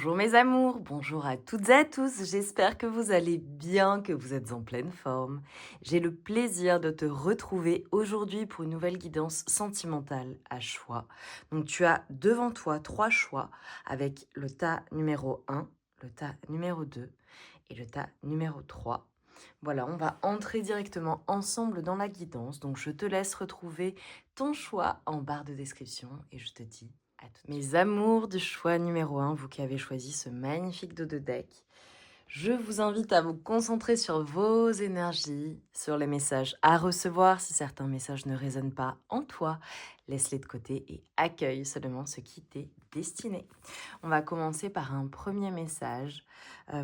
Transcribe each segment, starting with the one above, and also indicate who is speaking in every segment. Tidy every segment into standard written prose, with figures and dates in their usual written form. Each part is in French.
Speaker 1: Bonjour mes amours, bonjour à toutes et à tous, j'espère que vous allez bien, que vous êtes en pleine forme. J'ai le plaisir de te retrouver aujourd'hui pour une nouvelle guidance sentimentale à choix. Donc tu as devant toi 3 choix avec le tas numéro 1, le tas numéro 2 et le tas numéro 3. Voilà, on va entrer directement ensemble dans la guidance, donc je te laisse retrouver ton choix en barre de description et je te dis à toutes. Mes amours du choix numéro 1, vous qui avez choisi ce magnifique dos de deck, je vous invite à vous concentrer sur vos énergies, sur les messages à recevoir. Si certains messages ne résonnent pas en toi, laisse-les de côté et accueille seulement ce qui t'est destiné. On va commencer par un premier message.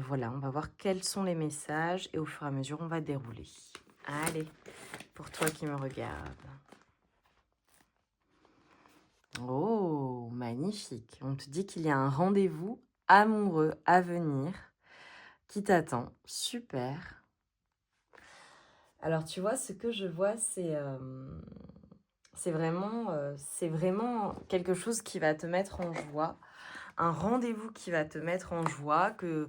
Speaker 1: Voilà, on va voir quels sont les messages et au fur et à mesure, on va dérouler. Allez, pour toi qui me regarde. Oh, magnifique. On te dit qu'il y a un rendez-vous amoureux à venir qui t'attend. Super. Alors, tu vois, ce que je vois, c'est vraiment quelque chose qui va te mettre en joie. Un rendez-vous qui va te mettre en joie, que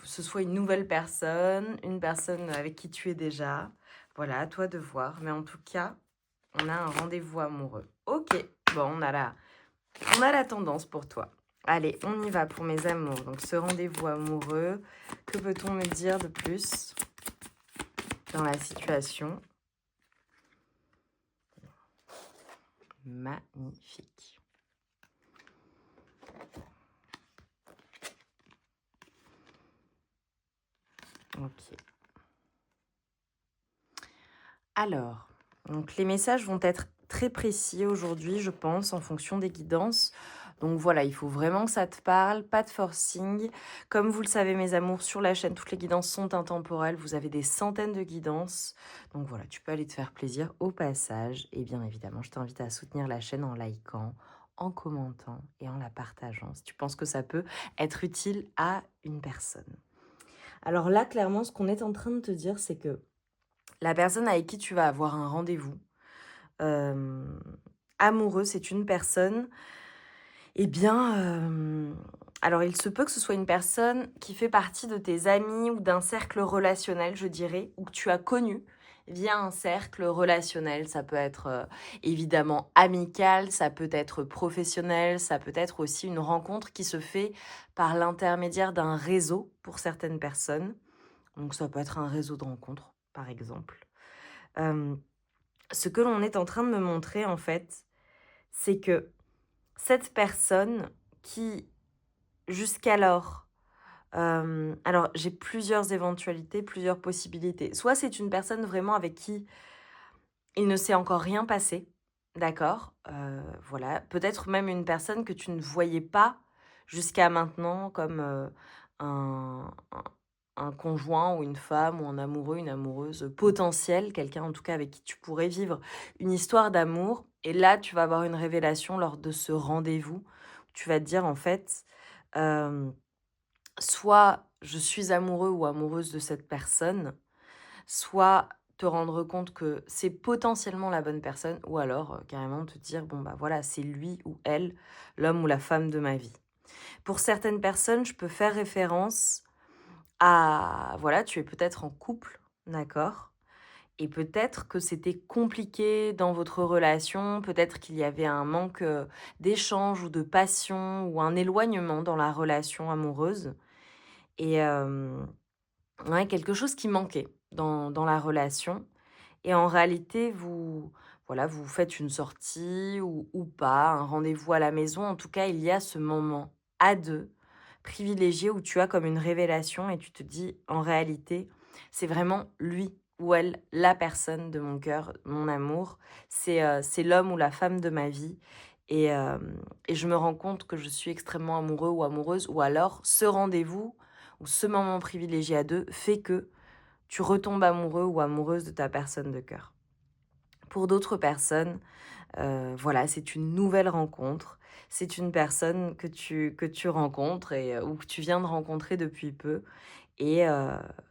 Speaker 1: ce soit une nouvelle personne, une personne avec qui tu es déjà. Voilà, à toi de voir. Mais en tout cas, on a un rendez-vous amoureux. Ok, bon, on a la tendance pour toi. Allez, on y va pour mes amours. Donc, ce rendez-vous amoureux, que peut-on me dire de plus dans la situation? Magnifique. Ok. Alors, donc les messages vont être très précis aujourd'hui, je pense, en fonction des guidances. Donc voilà, il faut vraiment que ça te parle, pas de forcing. Comme vous le savez, mes amours, sur la chaîne, toutes les guidances sont intemporelles. Vous avez des centaines de guidances. Donc voilà, tu peux aller te faire plaisir au passage. Et bien évidemment, je t'invite à soutenir la chaîne en likant, en commentant et en la partageant si tu penses que ça peut être utile à une personne. Alors là, clairement, ce qu'on est en train de te dire, c'est que la personne avec qui tu vas avoir un rendez-vous amoureux, c'est une personne, eh bien, alors il se peut que ce soit une personne qui fait partie de tes amis ou d'un cercle relationnel, je dirais, ou que tu as connu via un cercle relationnel. Ça peut être évidemment amical, ça peut être professionnel, ça peut être aussi une rencontre qui se fait par l'intermédiaire d'un réseau pour certaines personnes. Donc ça peut être un réseau de rencontres, par exemple. Ce que l'on est en train de me montrer, en fait, c'est que cette personne qui, jusqu'alors, alors j'ai plusieurs éventualités, plusieurs possibilités. Soit c'est une personne vraiment avec qui il ne s'est encore rien passé, d'accord? Voilà, peut-être même une personne que tu ne voyais pas jusqu'à maintenant comme, un conjoint ou une femme ou un amoureux, une amoureuse potentielle, quelqu'un en tout cas avec qui tu pourrais vivre une histoire d'amour. Et là, tu vas avoir une révélation lors de ce rendez-vous. Tu vas te dire en fait, soit je suis amoureux ou amoureuse de cette personne, soit te rendre compte que c'est potentiellement la bonne personne, ou alors carrément te dire, bon bah voilà, c'est lui ou elle, l'homme ou la femme de ma vie. Pour certaines personnes, je peux faire référence à, voilà, tu es peut-être en couple, d'accord? Et peut-être que c'était compliqué dans votre relation, peut-être qu'il y avait un manque d'échange ou de passion ou un éloignement dans la relation amoureuse. Et ouais, quelque chose qui manquait dans la relation. Et en réalité, voilà, vous faites une sortie ou pas, un rendez-vous à la maison. En tout cas, il y a ce moment à deux privilégié où tu as comme une révélation et tu te dis, en réalité, c'est vraiment lui ou elle, la personne de mon cœur, mon amour. C'est l'homme ou la femme de ma vie. Et je me rends compte que je suis extrêmement amoureux ou amoureuse, ou alors ce rendez-vous ou ce moment privilégié à deux fait que tu retombes amoureux ou amoureuse de ta personne de cœur. Pour d'autres personnes, voilà, c'est une nouvelle rencontre. C'est une personne que tu rencontres ou que tu viens de rencontrer depuis peu. Et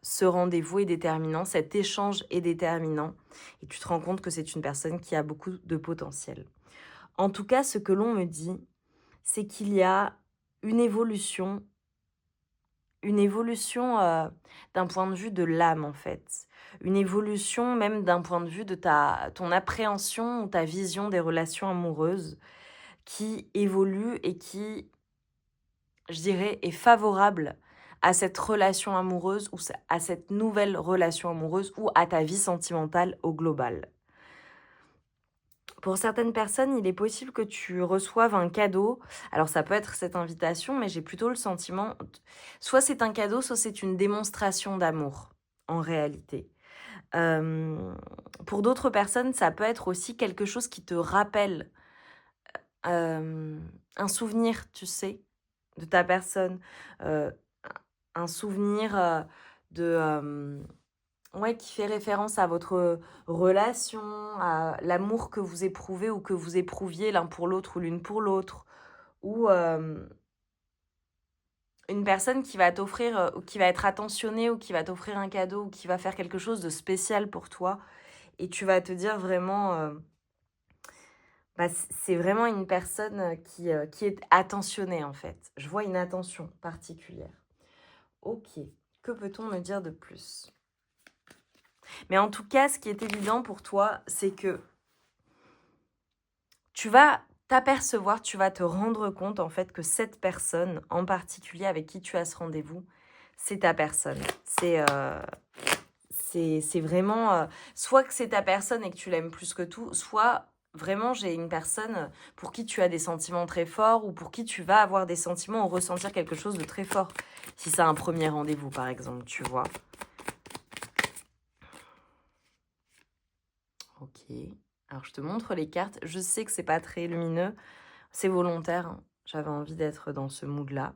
Speaker 1: ce rendez-vous est déterminant, cet échange est déterminant. Et tu te rends compte que c'est une personne qui a beaucoup de potentiel. En tout cas, ce que l'on me dit, c'est qu'il y a une évolution une évolution d'un point de vue de l'âme, en fait. Une évolution même d'un point de vue de ton appréhension ou ta vision des relations amoureuses qui évolue et qui, je dirais, est favorable à cette relation amoureuse ou à cette nouvelle relation amoureuse ou à ta vie sentimentale au global. Pour certaines personnes, il est possible que tu reçoives un cadeau. Alors ça peut être cette invitation, mais j'ai plutôt le sentiment, soit c'est un cadeau, soit c'est une démonstration d'amour, en réalité. Pour d'autres personnes, ça peut être aussi quelque chose qui te rappelle un souvenir, tu sais, de ta personne. Heu, un souvenir, ouais, qui fait référence à votre relation, à l'amour que vous éprouvez ou que vous éprouviez l'un pour l'autre ou l'une pour l'autre. Ou une personne qui va t'offrir, ou qui va être attentionnée ou qui va t'offrir un cadeau ou qui va faire quelque chose de spécial pour toi et tu vas te dire vraiment, bah, c'est vraiment une personne, qui est attentionnée, en fait. Je vois une attention particulière. OK. Que peut-on me dire de plus? Mais en tout cas, ce qui est évident pour toi, c'est que tu vas t'apercevoir, tu vas te rendre compte en fait que cette personne en particulier avec qui tu as ce rendez-vous, c'est ta personne. C'est vraiment, soit que c'est ta personne et que tu l'aimes plus que tout, soit vraiment j'ai une personne pour qui tu as des sentiments très forts ou pour qui tu vas avoir des sentiments ou ressentir quelque chose de très fort. Si c'est un premier rendez-vous par exemple, tu vois? OK. Alors je te montre les cartes. Je sais que c'est pas très lumineux. C'est volontaire, hein. J'avais envie d'être dans ce mood-là.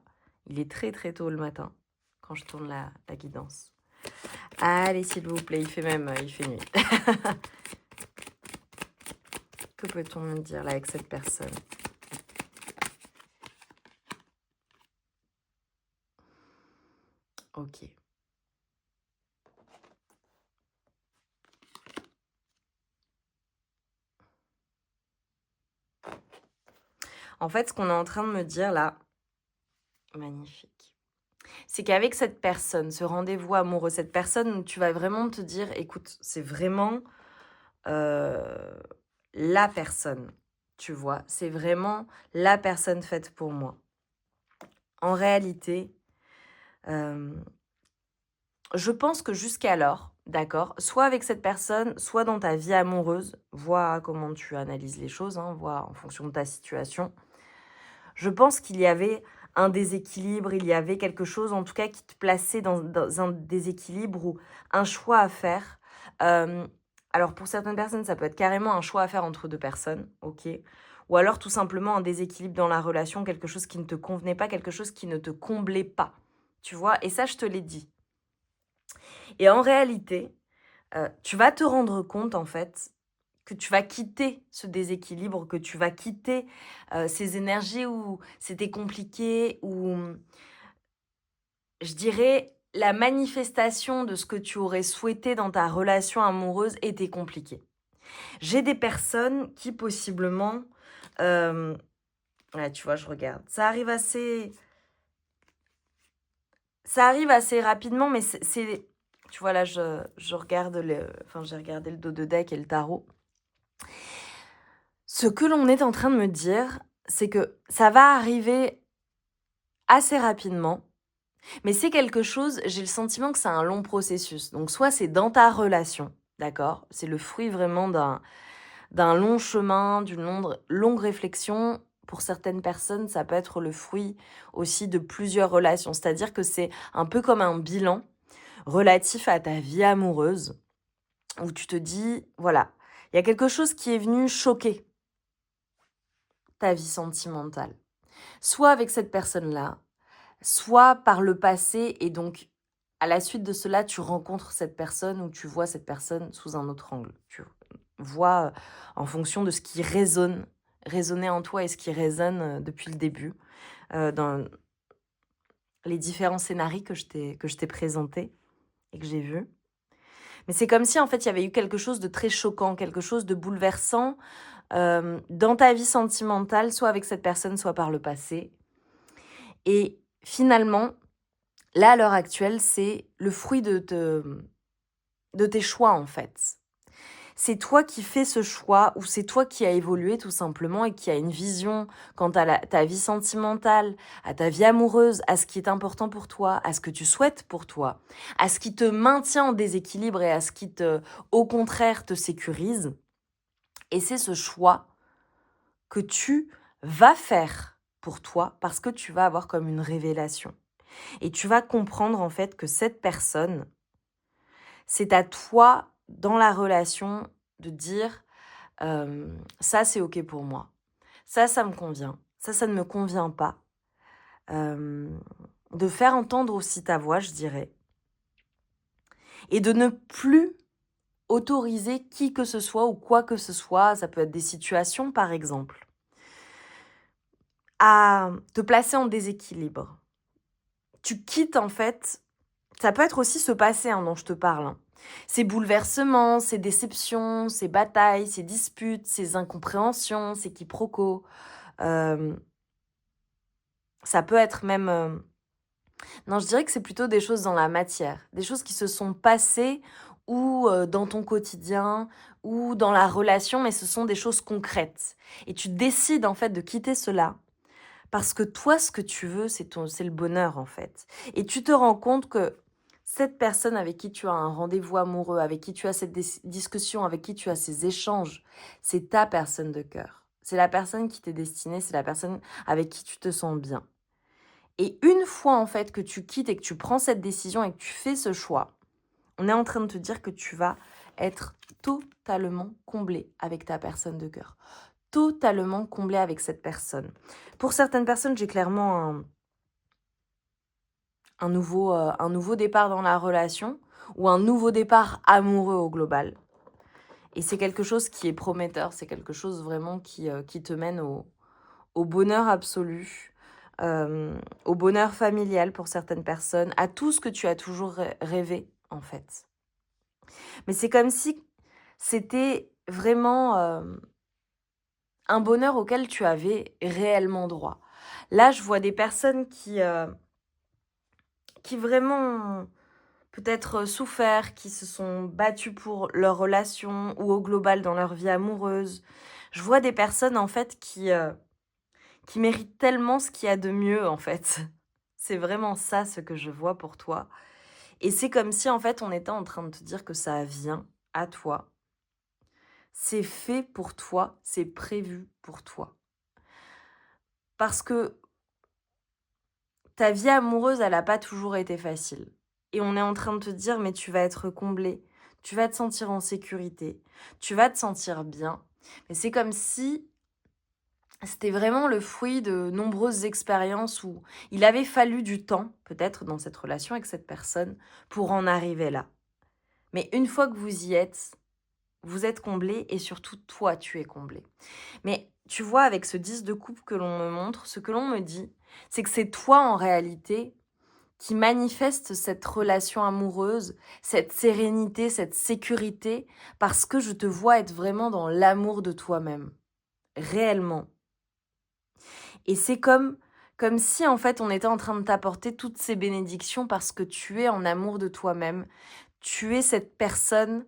Speaker 1: Il est très, très tôt le matin quand je tourne la guidance. Allez, s'il vous plaît, il fait nuit. Que peut-on me dire là avec cette personne? OK. En fait, ce qu'on est en train de me dire là, magnifique, c'est qu'avec cette personne, ce rendez-vous amoureux, cette personne où tu vas vraiment te dire: «Écoute, c'est vraiment, heu, la personne», tu vois? C'est vraiment la personne faite pour moi. En réalité, hem, je pense que jusqu'alors, d'accord, soit avec cette personne, soit dans ta vie amoureuse, vois comment tu analyses les choses, hein, vois en fonction de ta situation. Je pense qu'il y avait un déséquilibre, il y avait quelque chose en tout cas qui te plaçait dans un déséquilibre ou un choix à faire. Hem, alors pour certaines personnes, ça peut être carrément un choix à faire entre 2 personnes, OK. Ou alors tout simplement un déséquilibre dans la relation, quelque chose qui ne te convenait pas, quelque chose qui ne te comblait pas, tu vois? Et ça, je te l'ai dit. Et en réalité, tu vas te rendre compte en fait que tu vas quitter ce déséquilibre, que tu vas quitter, ces énergies où c'était compliqué, où, je dirais, la manifestation de ce que tu aurais souhaité dans ta relation amoureuse était compliquée. J'ai des personnes qui possiblement, hem, ouais, tu vois, je regarde, ça arrive assez rapidement, mais c'est tu vois, là, je regarde j'ai regardé le dos de deck et le tarot. Ce que l'on est en train de me dire, c'est que ça va arriver assez rapidement, mais c'est quelque chose j'ai le sentiment que c'est un long processus. Donc soit c'est dans ta relation, d'accord? C'est le fruit vraiment d'un long chemin, d'une longue réflexion. Pour certaines personnes, ça peut être le fruit aussi de plusieurs relations. C'est-à-dire que c'est un peu comme un bilan relatif à ta vie amoureuse, où tu te dis: «Voilà, il y a quelque chose qui est venu choquer ta vie sentimentale». Soit avec cette personne-là, soit par le passé et donc à la suite de cela, tu rencontres cette personne ou tu vois cette personne sous un autre angle. Tu vois, en fonction de ce qui résonnait en toi et ce qui résonne, depuis le début, dans les différents scénarios que je t'ai présentés et que j'ai vus. Mais c'est comme si, en fait, il y avait eu quelque chose de très choquant, quelque chose de bouleversant, dans ta vie sentimentale, soit avec cette personne, soit par le passé et finalement, là, à l'heure actuelle, c'est le fruit de tes choix, en fait. C'est toi qui fais ce choix ou c'est toi qui as évolué tout simplement et qui a une vision quant à ta vie sentimentale, à ta vie amoureuse, à ce qui est important pour toi, à ce que tu souhaites pour toi, à ce qui te maintient en déséquilibre et à ce qui au contraire, te sécurise. Et c'est ce choix que tu vas faire pour toi parce que tu vas avoir comme une révélation. Et tu vas comprendre en fait que cette personne, c'est à toi dans la relation de dire ça c'est ok pour moi, ça me convient, ça ne me convient pas. De faire entendre aussi ta voix, je dirais, et de ne plus autoriser qui que ce soit ou quoi que ce soit, ça peut être des situations par exemple, à te placer en déséquilibre. Tu quittes en fait, ça peut être aussi ce passé dont je te parle, hein. Ces bouleversements, ces déceptions, ces batailles, ces disputes, ces incompréhensions, ces quiproquos. Euh, Ça peut être même... non, je dirais que c'est plutôt des choses dans la matière, des choses qui se sont passées ou dans ton quotidien ou dans la relation, mais ce sont des choses concrètes. Et tu décides en fait de quitter cela parce que toi, ce que tu veux, c'est le bonheur en fait. Et tu te rends compte que cette personne avec qui tu as un rendez-vous amoureux, avec qui tu as cette discussion, avec qui tu as ces échanges, c'est ta personne de cœur. C'est la personne qui t'est destinée, c'est la personne avec qui tu te sens bien. Et une fois en fait que tu quittes et que tu prends cette décision et que tu fais ce choix, on est en train de te dire que tu vas être totalement comblé avec ta personne de cœur. Totalement comblé avec cette personne. Pour certaines personnes, j'ai clairement un nouveau départ dans la relation ou un nouveau départ amoureux au global. Et c'est quelque chose qui est prometteur, c'est quelque chose vraiment qui te mène au bonheur absolu, au bonheur familial pour certaines personnes, à tout ce que tu as toujours rêvé, en fait. Mais c'est comme si c'était vraiment un bonheur auquel tu avais réellement droit. Là, je vois des personnes qui vraiment ont peut-être souffert, qui se sont battues pour leur relation ou au global dans leur vie amoureuse. Je vois des personnes, en fait, qui méritent tellement ce qu'il y a de mieux, en fait. C'est vraiment ça ce que je vois pour toi. Et c'est comme si, en fait, on était en train de te dire que ça vient à toi. C'est fait pour toi, c'est prévu pour toi. Parce que ta vie amoureuse, elle n'a pas toujours été facile. Et on est en train de te dire, mais tu vas être comblé, tu vas te sentir en sécurité, tu vas te sentir bien. Mais c'est comme si c'était vraiment le fruit de nombreuses expériences où il avait fallu du temps, peut-être dans cette relation avec cette personne, pour en arriver là. Mais une fois que vous êtes comblé et surtout toi, tu es comblé. Mais tu vois, avec ce 10 de coupe que l'on me montre, ce que l'on me dit, c'est que c'est toi en réalité qui manifeste cette relation amoureuse, cette sérénité, cette sécurité, parce que je te vois être vraiment dans l'amour de toi-même, réellement. Et c'est comme si en fait on était en train de t'apporter toutes ces bénédictions parce que tu es en amour de toi-même. Tu es cette personne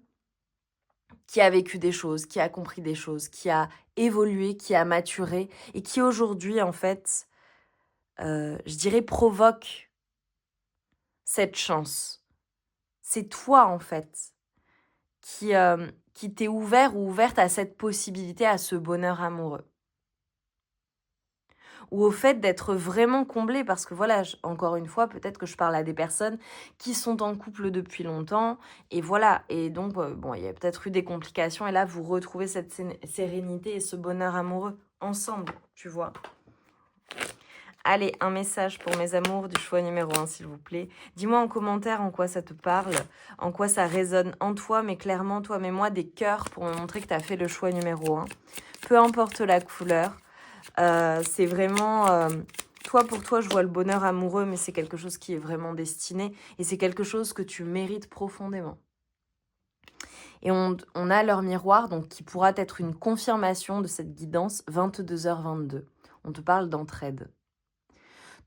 Speaker 1: qui a vécu des choses, qui a compris des choses, qui a évolué, qui a maturé et qui aujourd'hui en fait, je dirais, provoque cette chance. C'est toi en fait qui t'es ouvert ou ouverte à cette possibilité, à ce bonheur amoureux. Ou au fait d'être vraiment comblé, parce que voilà, encore une fois, peut-être que je parle à des personnes qui sont en couple depuis longtemps, et voilà, et donc, bon, il y a peut-être eu des complications, et là, vous retrouvez cette sérénité et ce bonheur amoureux ensemble, tu vois. Allez, un message pour mes amours du choix numéro 1, s'il vous plaît. Dis-moi en commentaire en quoi ça te parle, en quoi ça résonne en toi, mais clairement, toi, mets-moi des cœurs pour me montrer que tu as fait le choix numéro 1. Peu importe la couleur, c'est vraiment... toi, pour toi, je vois le bonheur amoureux, mais c'est quelque chose qui est vraiment destiné, et c'est quelque chose que tu mérites profondément. Et on a leur miroir, donc qui pourra être une confirmation de cette guidance 22h22. On te parle d'entraide.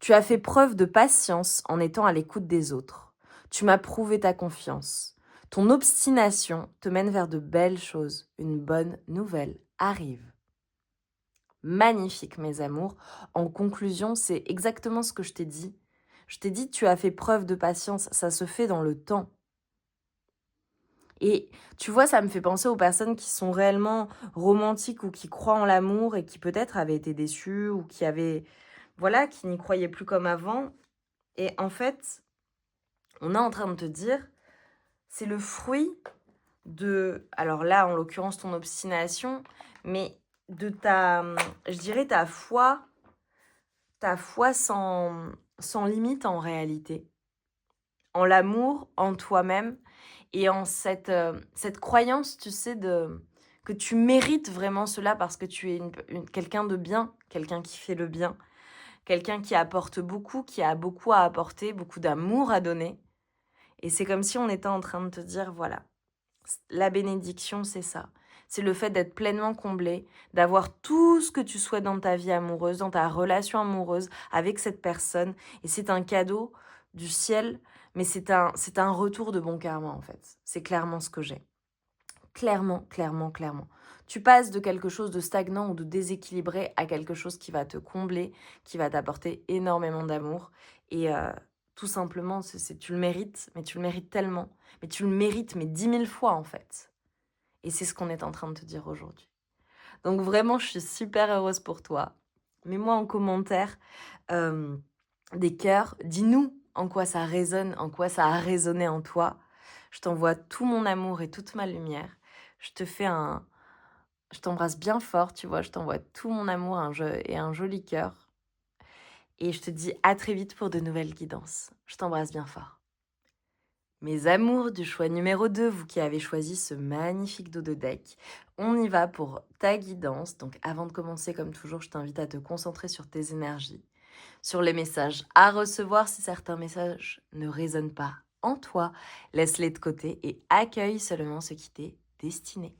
Speaker 1: Tu as fait preuve de patience en étant à l'écoute des autres. Tu m'as prouvé ta confiance. Ton obstination te mène vers de belles choses. Une bonne nouvelle arrive. Magnifique, mes amours. En conclusion, c'est exactement ce que je t'ai dit. Je t'ai dit, tu as fait preuve de patience. Ça se fait dans le temps. Et tu vois, ça me fait penser aux personnes qui sont réellement romantiques ou qui croient en l'amour et qui peut-être avaient été déçues ou qui avaient, voilà, qui n'y croyaient plus comme avant. Et en fait, on est en train de te dire, c'est le fruit de, alors là, en l'occurrence, ton obstination, mais de ta, je dirais, ta foi sans limite en réalité, en l'amour, en toi-même et en cette croyance, tu sais, que tu mérites vraiment cela parce que tu es quelqu'un de bien, quelqu'un qui fait le bien, quelqu'un qui apporte beaucoup, qui a beaucoup à apporter, beaucoup d'amour à donner. Et c'est comme si on était en train de te dire, voilà, la bénédiction, c'est ça. C'est le fait d'être pleinement comblé, d'avoir tout ce que tu souhaites dans ta vie amoureuse, dans ta relation amoureuse avec cette personne. Et c'est un cadeau du ciel, mais c'est un retour de bon karma en fait. C'est clairement ce que j'ai. Clairement, clairement, clairement. Tu passes de quelque chose de stagnant ou de déséquilibré à quelque chose qui va te combler, qui va t'apporter énormément d'amour. Et tout simplement, tu le mérites, mais tu le mérites tellement. Mais tu le mérites, mais 10 000 fois en fait. Et c'est ce qu'on est en train de te dire aujourd'hui. Donc vraiment, je suis super heureuse pour toi. Mets-moi en commentaire des cœurs. Dis-nous en quoi ça résonne, en quoi ça a résonné en toi. Je t'envoie tout mon amour et toute ma lumière. Je t'embrasse bien fort, tu vois. Je t'envoie tout mon amour et un joli cœur. Et je te dis à très vite pour de nouvelles guidances. Je t'embrasse bien fort. Mes amours du choix numéro 2, vous qui avez choisi ce magnifique dos de deck, on y va pour ta guidance. Donc avant de commencer, comme toujours, je t'invite à te concentrer sur tes énergies, sur les messages à recevoir si certains messages ne résonnent pas en toi. Laisse-les de côté et accueille seulement ce qui t'est destiné.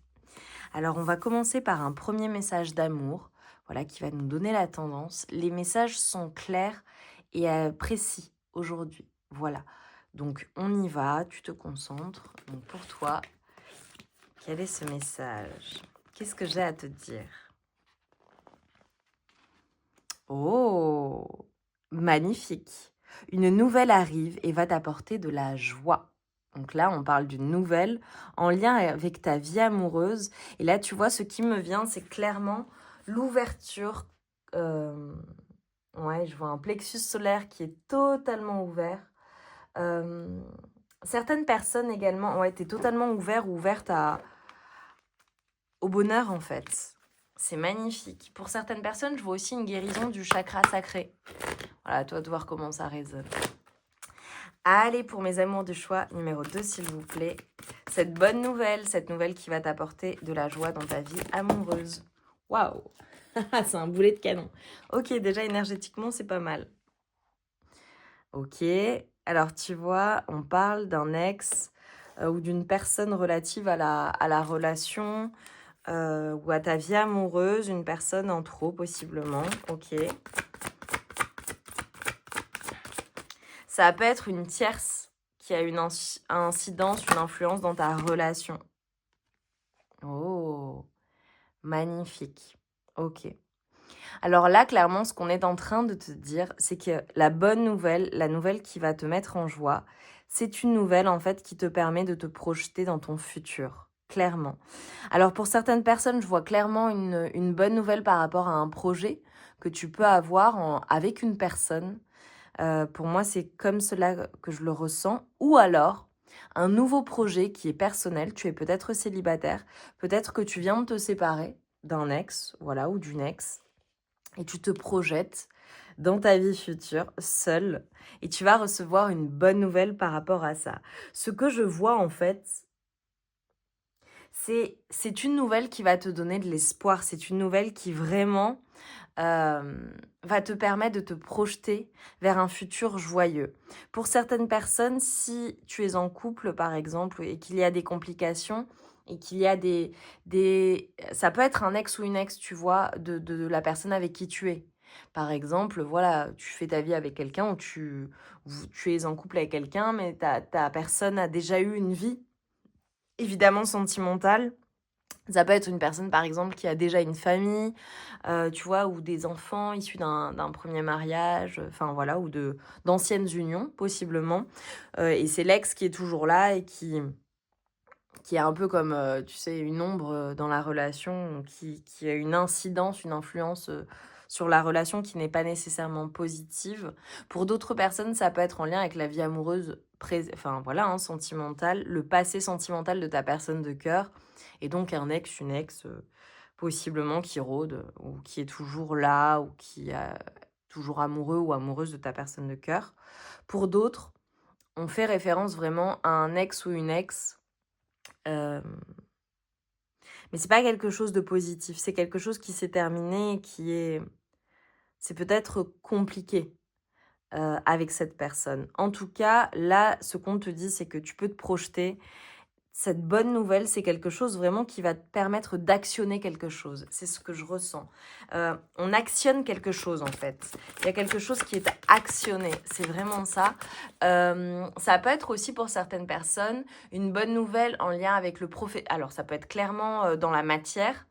Speaker 1: Alors on va commencer par un premier message d'amour, voilà, qui va nous donner la tendance. Les messages sont clairs et précis aujourd'hui. Voilà. Donc on y va, tu te concentres. Donc pour toi, quel est ce message? Qu'est-ce que j'ai à te dire? Oh, magnifique. Une nouvelle arrive et va t'apporter de la joie. Donc là, on parle d'une nouvelle en lien avec ta vie amoureuse. Et là, tu vois, ce qui me vient, c'est clairement l'ouverture. Ouais, je vois un plexus solaire qui est totalement ouvert. Certaines personnes également ont été totalement ouvertes au bonheur en fait. C'est magnifique. Pour certaines personnes, je vois aussi une guérison du chakra sacré. Voilà, à toi de voir comment ça résonne. Allez, pour mes amours de choix, numéro 2, s'il vous plaît. Cette nouvelle qui va t'apporter de la joie dans ta vie amoureuse. Waouh! C'est un boulet de canon. Ok, déjà énergétiquement, c'est pas mal. Ok, alors tu vois, on parle d'un ex ou d'une personne relative à la relation ou à ta vie amoureuse, une personne en trop possiblement. Ok. Ça peut être une tierce qui a une incidence, une influence dans ta relation. Oh, magnifique. Ok. Alors là, clairement, ce qu'on est en train de te dire, c'est que la bonne nouvelle, la nouvelle qui va te mettre en joie, c'est une nouvelle en fait qui te permet de te projeter dans ton futur, clairement. Alors pour certaines personnes, je vois clairement une bonne nouvelle par rapport à un projet que tu peux avoir avec une personne. Pour moi, c'est comme cela que je le ressens. Ou alors, un nouveau projet qui est personnel. Tu es peut-être célibataire, peut-être que tu viens de te séparer d'un ex, voilà, ou d'une ex. Et tu te projettes dans ta vie future, seule, et tu vas recevoir une bonne nouvelle par rapport à ça. Ce que je vois en fait, c'est une nouvelle qui va te donner de l'espoir, c'est une nouvelle qui vraiment va te permettre de te projeter vers un futur joyeux. Pour certaines personnes, si tu es en couple par exemple et qu'il y a des complications, et qu'il y a ça peut être un ex ou une ex, tu vois, de la personne avec qui tu es. Par exemple, voilà, tu fais ta vie avec quelqu'un ou tu es en couple avec quelqu'un, mais ta personne a déjà eu une vie, évidemment sentimentale. Ça peut être une personne, par exemple, qui a déjà une famille, tu vois, ou des enfants issus d'un premier mariage, enfin voilà, ou d'anciennes unions, possiblement. Et c'est l'ex qui est toujours là et qui est un peu comme, tu sais, une ombre, dans la relation, qui a une incidence, une influence, sur la relation qui n'est pas nécessairement positive. Pour d'autres personnes, ça peut être en lien avec la vie amoureuse enfin voilà, hein, sentimentale, le passé sentimental de ta personne de cœur et donc un ex, une ex, possiblement qui rôde, ou qui est toujours là ou qui est toujours amoureux ou amoureuse de ta personne de cœur. Pour d'autres, on fait référence vraiment à un ex ou une ex, hem mais c'est pas quelque chose de positif, c'est quelque chose qui s'est terminé et c'est peut-être compliqué, avec cette personne. En tout cas, là, ce qu'on te dit, c'est que tu peux te projeter. Cette bonne nouvelle, c'est quelque chose vraiment qui va te permettre d'actionner quelque chose. C'est ce que je ressens. On actionne quelque chose, en fait. Il y a quelque chose qui est actionné. C'est vraiment ça. Ça peut être aussi pour certaines personnes une bonne nouvelle en lien avec le profit. Alors, ça peut être clairement dans la matière,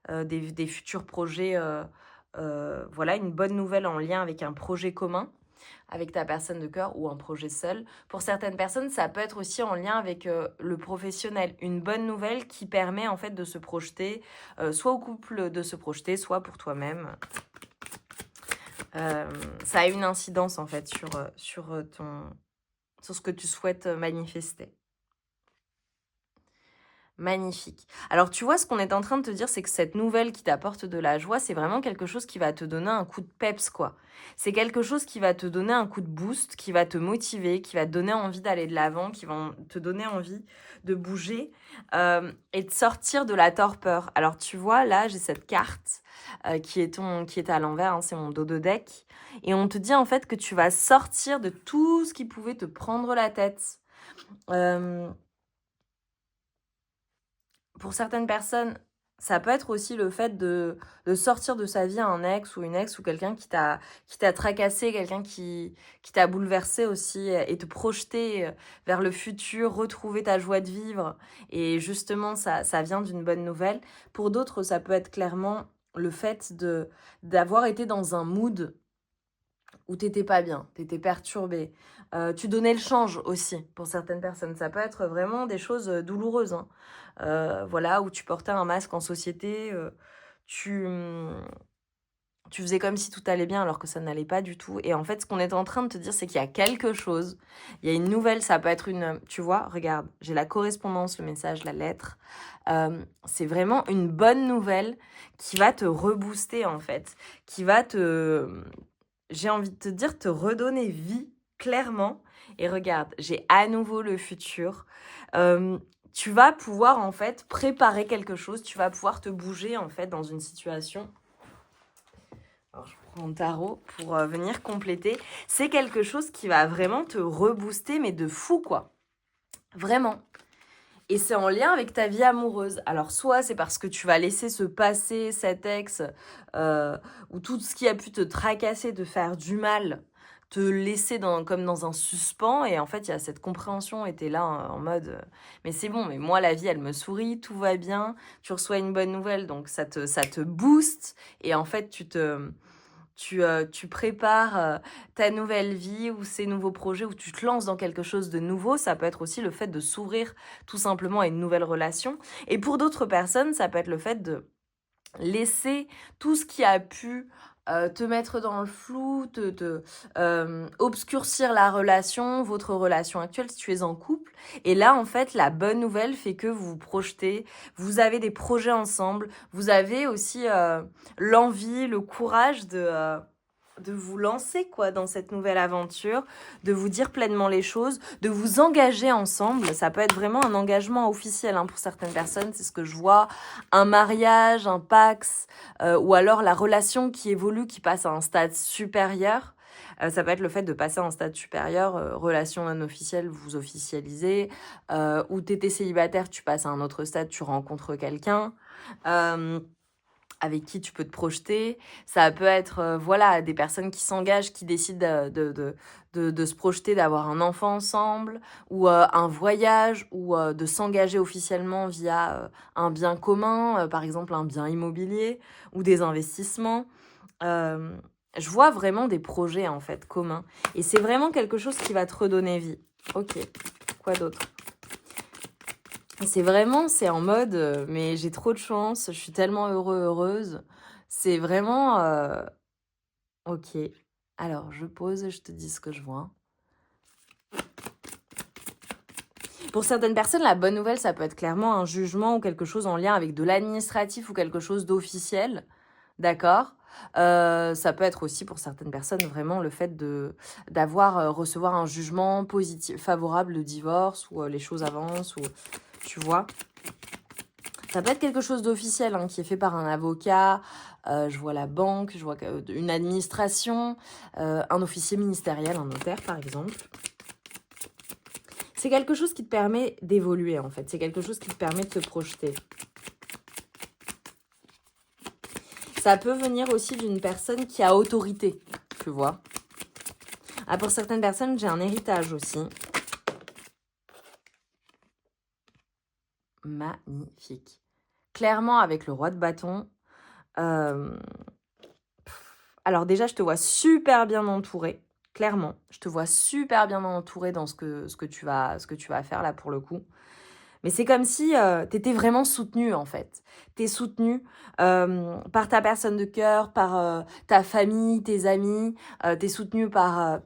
Speaker 1: des futurs projets. Voilà, une bonne nouvelle en lien avec un projet commun avec ta personne de cœur ou un projet seul. Pour certaines personnes, ça peut être aussi en lien avec le professionnel. Une bonne nouvelle qui permet en fait de se projeter, soit au couple de se projeter, soit pour toi-même. Ça a une incidence en fait sur ce que tu souhaites manifester. Magnifique. Alors tu vois, ce qu'on est en train de te dire, c'est que cette nouvelle qui t'apporte de la joie, c'est vraiment quelque chose qui va te donner un coup de peps, quoi. C'est quelque chose qui va te donner un coup de boost, qui va te motiver, qui va te donner envie d'aller de l'avant, qui va te donner envie de bouger et de sortir de la torpeur. Alors tu vois, là, j'ai cette carte qui est à l'envers, hein, c'est mon dos de deck. Et on te dit en fait que tu vas sortir de tout ce qui pouvait te prendre la tête. Euh, Pour certaines personnes, ça peut être aussi le fait de sortir de sa vie un ex ou une ex ou quelqu'un qui t'a tracassé, quelqu'un qui t'a bouleversé aussi et te projeter vers le futur, retrouver ta joie de vivre. Et justement, ça vient d'une bonne nouvelle. Pour d'autres, ça peut être clairement le fait d'avoir été dans un mood où t'étais pas bien, t'étais perturbé. Tu donnais le change aussi pour certaines personnes. Ça peut être vraiment des choses douloureuses, hein. Voilà, où tu portais un masque en société, tu, tu faisais comme si tout allait bien alors que ça n'allait pas du tout. Et en fait, ce qu'on est en train de te dire, c'est qu'il y a quelque chose, il y a une nouvelle, ça peut être une... Tu vois, regarde, j'ai la correspondance, le message, la lettre. C'est vraiment une bonne nouvelle qui va te rebooster en fait, qui va j'ai envie de te dire, te redonner vie, clairement. Et regarde, j'ai à nouveau le futur. Tu vas pouvoir, en fait, préparer quelque chose. Tu vas pouvoir te bouger, en fait, dans une situation. Alors, je prends le tarot pour venir compléter. C'est quelque chose qui va vraiment te rebooster, mais de fou, quoi. Vraiment. Et c'est en lien avec ta vie amoureuse. Alors, soit c'est parce que tu vas laisser se passer cet ex ou tout ce qui a pu te tracasser, te faire du mal, te laisser comme dans un suspens. Et en fait, il y a cette compréhension et t'es là en mode mais c'est bon, mais moi, la vie, elle me sourit, tout va bien. Tu reçois une bonne nouvelle, donc ça te booste. Et en fait, tu prépares ta nouvelle vie ou ces nouveaux projets, où tu te lances dans quelque chose de nouveau. Ça peut être aussi le fait de s'ouvrir tout simplement à une nouvelle relation. Et pour d'autres personnes, ça peut être le fait de laisser tout ce qui a pu te mettre dans le flou, obscurcir la relation, votre relation actuelle si tu es en couple. Et là, en fait, la bonne nouvelle fait que vous vous projetez, vous avez des projets ensemble, vous avez aussi l'envie, le courage de vous lancer quoi dans cette nouvelle aventure, de vous dire pleinement les choses, de vous engager ensemble. Ça peut être vraiment un engagement officiel hein, pour certaines personnes, c'est ce que je vois, un mariage, un pax, ou alors la relation qui évolue, qui passe à un stade supérieur. Ça peut être le fait de passer à un stade supérieur, relation non officielle, vous officialisez, ou t'étais célibataire, tu passes à un autre stade, tu rencontres quelqu'un. avec qui tu peux te projeter. Ça peut être, voilà, des personnes qui s'engagent, qui décident de se projeter, d'avoir un enfant ensemble, ou un voyage, ou de s'engager officiellement via un bien commun, par exemple un bien immobilier, ou des investissements. Hem, je vois vraiment des projets, en fait, communs, et c'est vraiment quelque chose qui va te redonner vie. OK, quoi d'autre? C'est en mode, mais j'ai trop de chance, je suis tellement heureuse. C'est vraiment, OK. Alors je pose, je te dis ce que je vois. Pour certaines personnes, la bonne nouvelle, ça peut être clairement un jugement ou quelque chose en lien avec de l'administratif ou quelque chose d'officiel, d'accord? Ça peut être aussi pour certaines personnes vraiment le fait d'avoir, recevoir un jugement positif favorable de divorce ou, les choses avancent ou tu vois? Ça peut être quelque chose d'officiel, hein, qui est fait par un avocat, je vois la banque, je vois que une administration, un officier ministériel, un notaire par exemple. C'est quelque chose qui te permet d'évoluer en fait, c'est quelque chose qui te permet de te projeter. Ça peut venir aussi d'une personne qui a autorité, tu vois? Ah, pour certaines personnes, j'ai un héritage aussi. Magnifique. Clairement avec le roi de bâton, hem alors déjà, je te vois super bien entourée, clairement. Je te vois super bien entourée dans ce que tu vas faire là pour le coup. Mais c'est comme si tu étais vraiment soutenue en fait. Tu es soutenue par ta personne de cœur, par ta famille, tes amis. Tu es soutenue par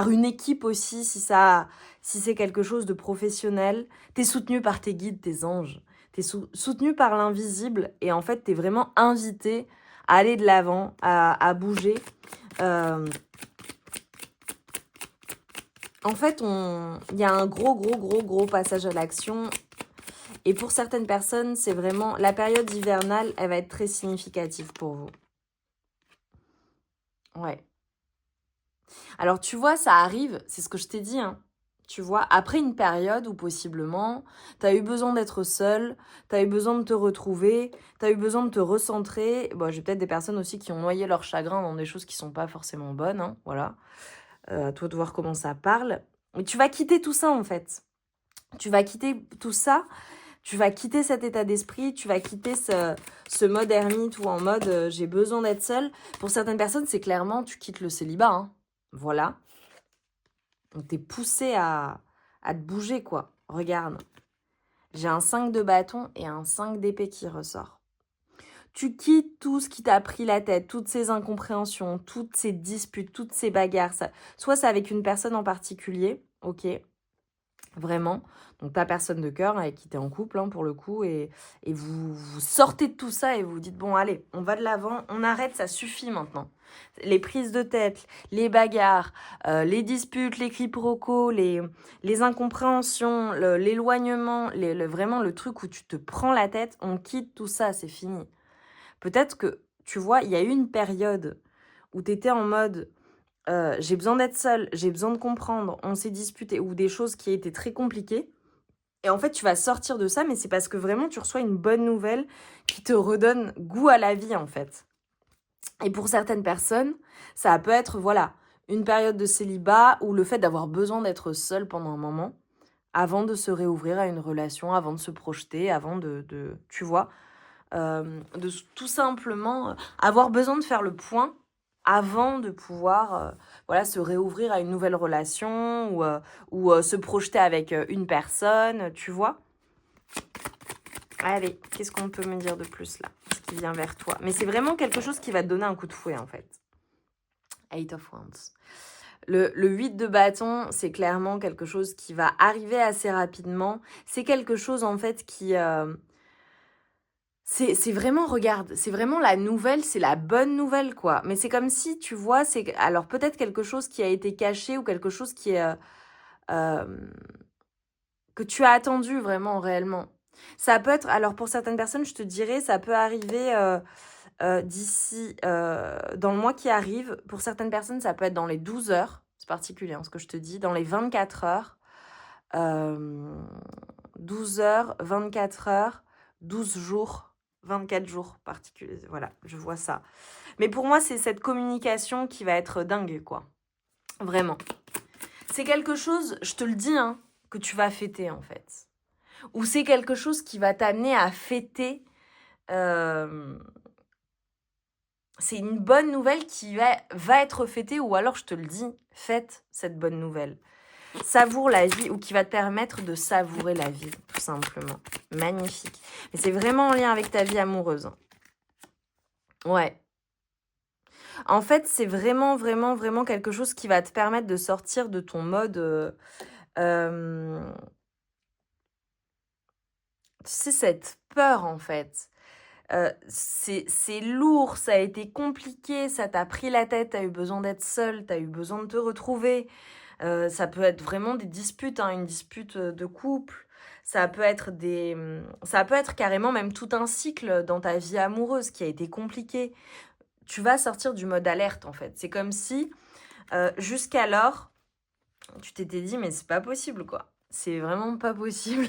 Speaker 1: une équipe aussi, si c'est quelque chose de professionnel. Tu es soutenue par tes guides, tes anges. Tu es soutenue par l'invisible et en fait, tu es vraiment invitée à aller de l'avant, à bouger. Euh, en fait, il y a un gros passage à l'action. Et pour certaines personnes, c'est vraiment... La période hivernale, elle va être très significative pour vous. Ouais. Alors, tu vois, ça arrive, c'est ce que je t'ai dit, hein. Tu vois, après une période où possiblement, tu as eu besoin d'être seule, tu as eu besoin de te retrouver, tu as eu besoin de te recentrer. Bon, j'ai peut-être des personnes aussi qui ont noyé leur chagrin dans des choses qui sont pas forcément bonnes, hein, voilà. À toi de voir comment ça parle. Mais tu vas quitter tout ça, en fait. Tu vas quitter tout ça, tu vas quitter cet état d'esprit, tu vas quitter ce mode ermite ou en mode j'ai besoin d'être seule. Pour certaines personnes, c'est clairement tu quittes le célibat, hein. Voilà. Donc, t'es poussé à te bouger, quoi. Regarde. J'ai un 5 de bâton et un 5 d'épée qui ressort. Tu quittes tout ce qui t'a pris la tête, toutes ces incompréhensions, toutes ces disputes, toutes ces bagarres. Soit c'est avec une personne en particulier, ok, vraiment. Donc ta personne de cœur avec qui t'es en couple, hein, pour le coup, et vous sortez de tout ça et vous vous dites, bon, allez, on va de l'avant, on arrête, ça suffit maintenant. Les prises de tête, les bagarres, les disputes, les quiproquos, les incompréhensions, l'éloignement, vraiment le truc où tu te prends la tête, on quitte tout ça, c'est fini. Peut-être que, tu vois, il y a eu une période où tu étais en mode j'ai besoin d'être seule, j'ai besoin de comprendre, on s'est disputé, ou des choses qui étaient très compliquées. Et en fait, tu vas sortir de ça, mais c'est parce que vraiment, tu reçois une bonne nouvelle qui te redonne goût à la vie, en fait. Et pour certaines personnes, ça peut être, voilà, une période de célibat ou le fait d'avoir besoin d'être seule pendant un moment avant de se réouvrir à une relation, avant de se projeter, avant tu vois, de tout simplement avoir besoin de faire le point avant de pouvoir voilà, se réouvrir à une nouvelle relation ou se projeter avec une personne, tu vois. Allez, qu'est-ce qu'on peut me dire de plus là? Ce qui vient vers toi. Mais c'est vraiment quelque chose qui va te donner un coup de fouet en fait. Eight of Wands. Le 8 de bâton, c'est clairement quelque chose qui va arriver assez rapidement. C'est quelque chose en fait qui... c'est vraiment, regarde, c'est vraiment la nouvelle, c'est la bonne nouvelle, quoi. Mais c'est comme si, tu vois, c'est alors peut-être quelque chose qui a été caché ou quelque chose qui est que tu as attendu vraiment, réellement. Ça peut être, alors pour certaines personnes, je te dirais, ça peut arriver d'ici, dans le mois qui arrive. Pour certaines personnes, ça peut être dans les 12 heures. C'est particulier, hein, ce que je te dis. Dans les 24 heures. 12 heures, 24 heures, 12 jours. 24 jours particuliers. Voilà, je vois ça. Mais pour moi, c'est cette communication qui va être dingue, quoi. Vraiment. C'est quelque chose, je te le dis, hein, que tu vas fêter, en fait. Ou c'est quelque chose qui va t'amener à fêter. C'est une bonne nouvelle qui va être fêtée, ou alors, je te le dis, fête cette bonne nouvelle. Savoure la vie, ou qui va te permettre de savourer la vie, tout simplement. Magnifique. Mais c'est vraiment en lien avec ta vie amoureuse. Ouais. En fait, c'est vraiment, vraiment, vraiment quelque chose qui va te permettre de sortir de ton mode... tu sais, cette peur, en fait. C'est lourd, ça a été compliqué, ça t'a pris la tête, t'as eu besoin d'être seule, t'as eu besoin de te retrouver. Ça peut être vraiment des disputes, hein, une dispute de couple. Ça peut être carrément même tout un cycle dans ta vie amoureuse qui a été compliqué. Tu vas sortir du mode alerte, en fait. C'est comme si, jusqu'alors, tu t'étais dit, mais c'est pas possible, quoi. C'est vraiment pas possible.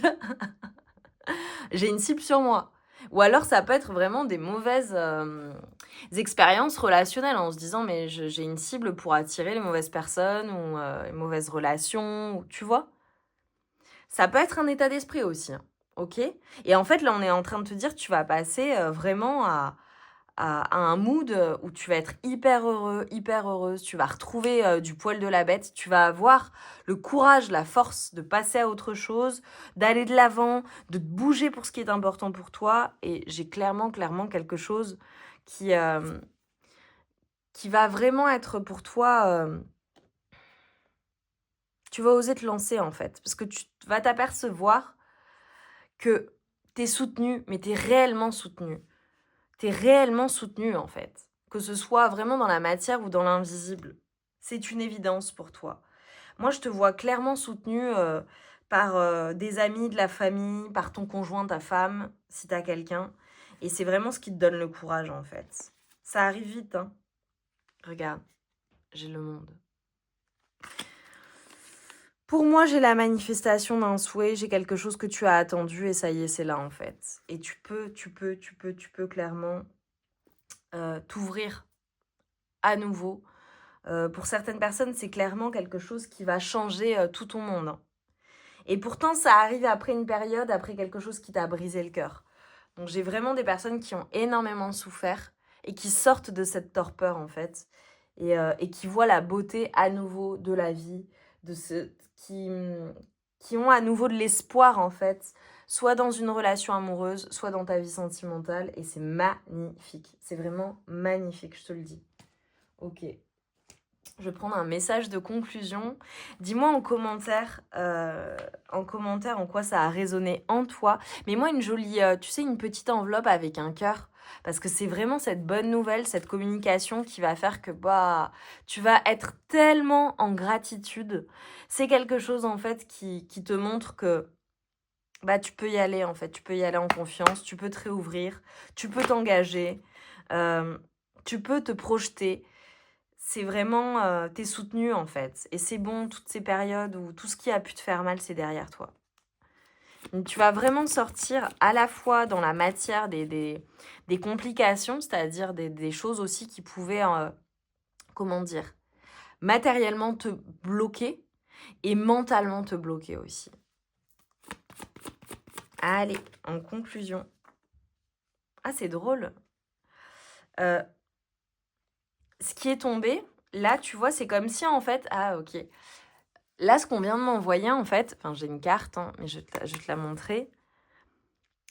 Speaker 1: J'ai une cible sur moi. Ou alors, ça peut être vraiment des mauvaises expériences relationnelles en se disant, mais j'ai une cible pour attirer les mauvaises personnes ou les mauvaises relations, ou, tu vois. Ça peut être un état d'esprit aussi, hein, ok. Et en fait, là, on est en train de te dire, tu vas passer vraiment à un mood où tu vas être hyper heureux, hyper heureuse, tu vas retrouver du poil de la bête, tu vas avoir le courage, la force de passer à autre chose, d'aller de l'avant, de te bouger pour ce qui est important pour toi. Et j'ai clairement quelque chose qui, euh, qui va vraiment être pour toi... tu vas oser te lancer en fait, parce que tu vas t'apercevoir que t'es soutenu, mais t'es réellement soutenu. T'es réellement soutenu en fait. Que ce soit vraiment dans la matière ou dans l'invisible. C'est une évidence pour toi. Moi, je te vois clairement soutenu par des amis, de la famille, par ton conjoint, ta femme, si t'as quelqu'un. Et c'est vraiment ce qui te donne le courage en fait. Ça arrive vite, hein. Regarde, j'ai le monde. Pour moi, j'ai la manifestation d'un souhait, j'ai quelque chose que tu as attendu et ça y est, c'est là en fait. Et tu peux clairement t'ouvrir à nouveau. Pour certaines personnes, c'est clairement quelque chose qui va changer tout ton monde, hein. Et pourtant, ça arrive après une période, après quelque chose qui t'a brisé le cœur. Donc j'ai vraiment des personnes qui ont énormément souffert et qui sortent de cette torpeur en fait. Et qui voient la beauté à nouveau de la vie, de ce, qui ont à nouveau de l'espoir en fait, soit dans une relation amoureuse, soit dans ta vie sentimentale. Et c'est magnifique. C'est vraiment magnifique, je te le dis. Ok. Je vais prendre un message de conclusion. Dis-moi en commentaire en quoi ça a résonné en toi. Mais moi, une jolie, tu sais, une petite enveloppe avec un cœur. Parce que c'est vraiment cette bonne nouvelle, cette communication qui va faire que bah, tu vas être tellement en gratitude. C'est quelque chose en fait qui te montre que bah, tu peux y aller en fait. Tu peux y aller en confiance, tu peux te réouvrir, tu peux t'engager, euh, tu peux te projeter. C'est vraiment, t'es soutenu en fait. Et c'est bon, toutes ces périodes où tout ce qui a pu te faire mal, c'est derrière toi. Donc tu vas vraiment sortir à la fois dans la matière des complications, c'est-à-dire des choses aussi qui pouvaient, comment dire, matériellement te bloquer et mentalement te bloquer aussi. Allez, en conclusion. Ah, c'est drôle. Ce qui est tombé, là, tu vois, c'est comme si en fait... Ah, ok. Là, ce qu'on vient de m'envoyer, en fait, enfin, j'ai une carte, hein, mais je vais te la montrer.